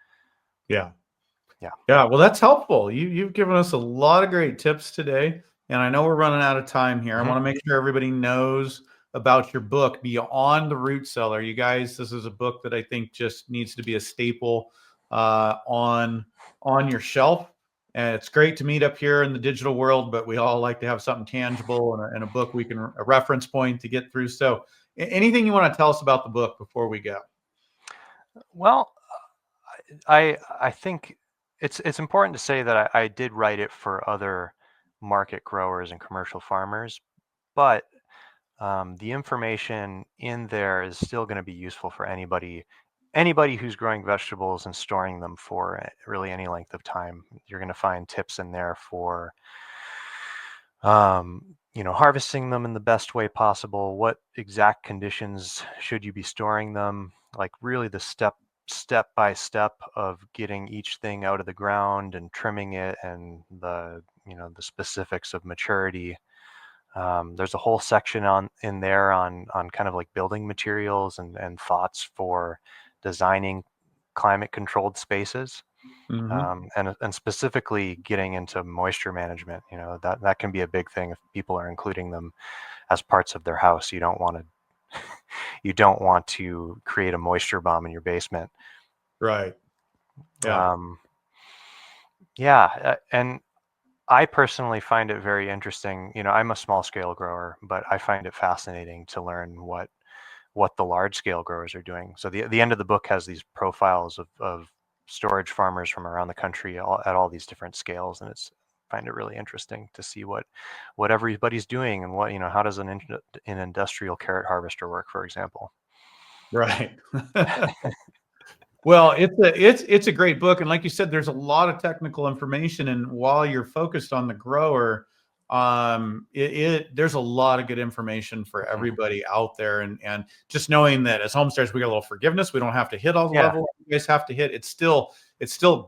[SPEAKER 1] Yeah.
[SPEAKER 2] Yeah.
[SPEAKER 1] Yeah. Well, that's helpful. You've given us a lot of great tips today, and I know we're running out of time here. I
[SPEAKER 2] Hmm.
[SPEAKER 1] want to make sure everybody knows about your book, Beyond the Root Cellar. You guys, this is a book that I think just needs to be a staple on your shelf. And it's great to meet up here in the digital world, but we all like to have something tangible and a book we can a reference point to get through. So, anything you want to tell us about the book before we go?
[SPEAKER 2] Well, I think it's important to say that I did write it for other market growers and commercial farmers, but the information in there is still going to be useful for anybody who's growing vegetables and storing them for really any length of time. You're going to find tips in there for harvesting them in the best way possible. What exact conditions should you be storing them? Like really the step by step of getting each thing out of the ground and trimming it, and the specifics of maturity. There's a whole section in there on kind of like building materials and thoughts for designing climate controlled spaces,
[SPEAKER 1] Hmm.
[SPEAKER 2] and specifically getting into moisture management. That can be a big thing if people are including them as parts of their house. You don't want to create a moisture bomb in your basement.
[SPEAKER 1] Right. Yeah.
[SPEAKER 2] Um, yeah, and I personally find it very interesting. I'm a small scale grower, but I find it fascinating to learn what the large scale growers are doing. So the end of the book has these profiles of storage farmers from around the country, at all these different scales, and find it really interesting to see what everybody's doing, and how does an industrial carrot harvester work, for example.
[SPEAKER 1] Right. Well, it's a great book, and like you said, there's a lot of technical information. And while you're focused on the grower, there's a lot of good information for
[SPEAKER 2] Mhm.
[SPEAKER 1] everybody out there. And just knowing that as homesteaders, we got a little forgiveness. We don't have to hit all the
[SPEAKER 2] Yeah.
[SPEAKER 1] levels you guys have to hit. It still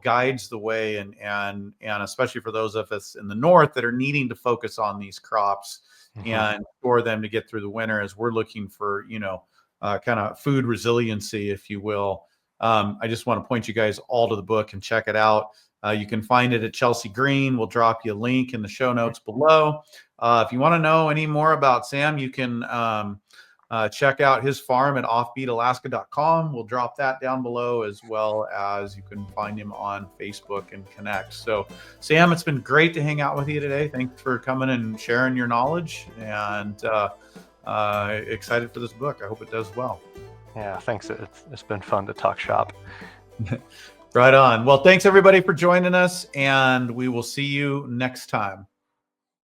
[SPEAKER 1] guides the way, and especially for those of us in the north that are needing to focus on these crops
[SPEAKER 2] Hmm.
[SPEAKER 1] and for them to get through the winter, as we're looking for kind of food resiliency, if you will. I just want to point you guys all to the book and check it out. You can find it at Chelsea Green. We'll drop you a link in the show notes below. If you want to know any more about Sam, you can check out his farm at offbeatalaska.com. We'll drop that down below, as well as you can find him on Facebook and connect. So, Sam, it's been great to hang out with you today. Thanks for coming and sharing your knowledge, and excited for this book. I hope it does well.
[SPEAKER 2] Yeah, thanks. It's been fun to talk shop.
[SPEAKER 1] Right on. Well, thanks everybody for joining us, and we will see you next time.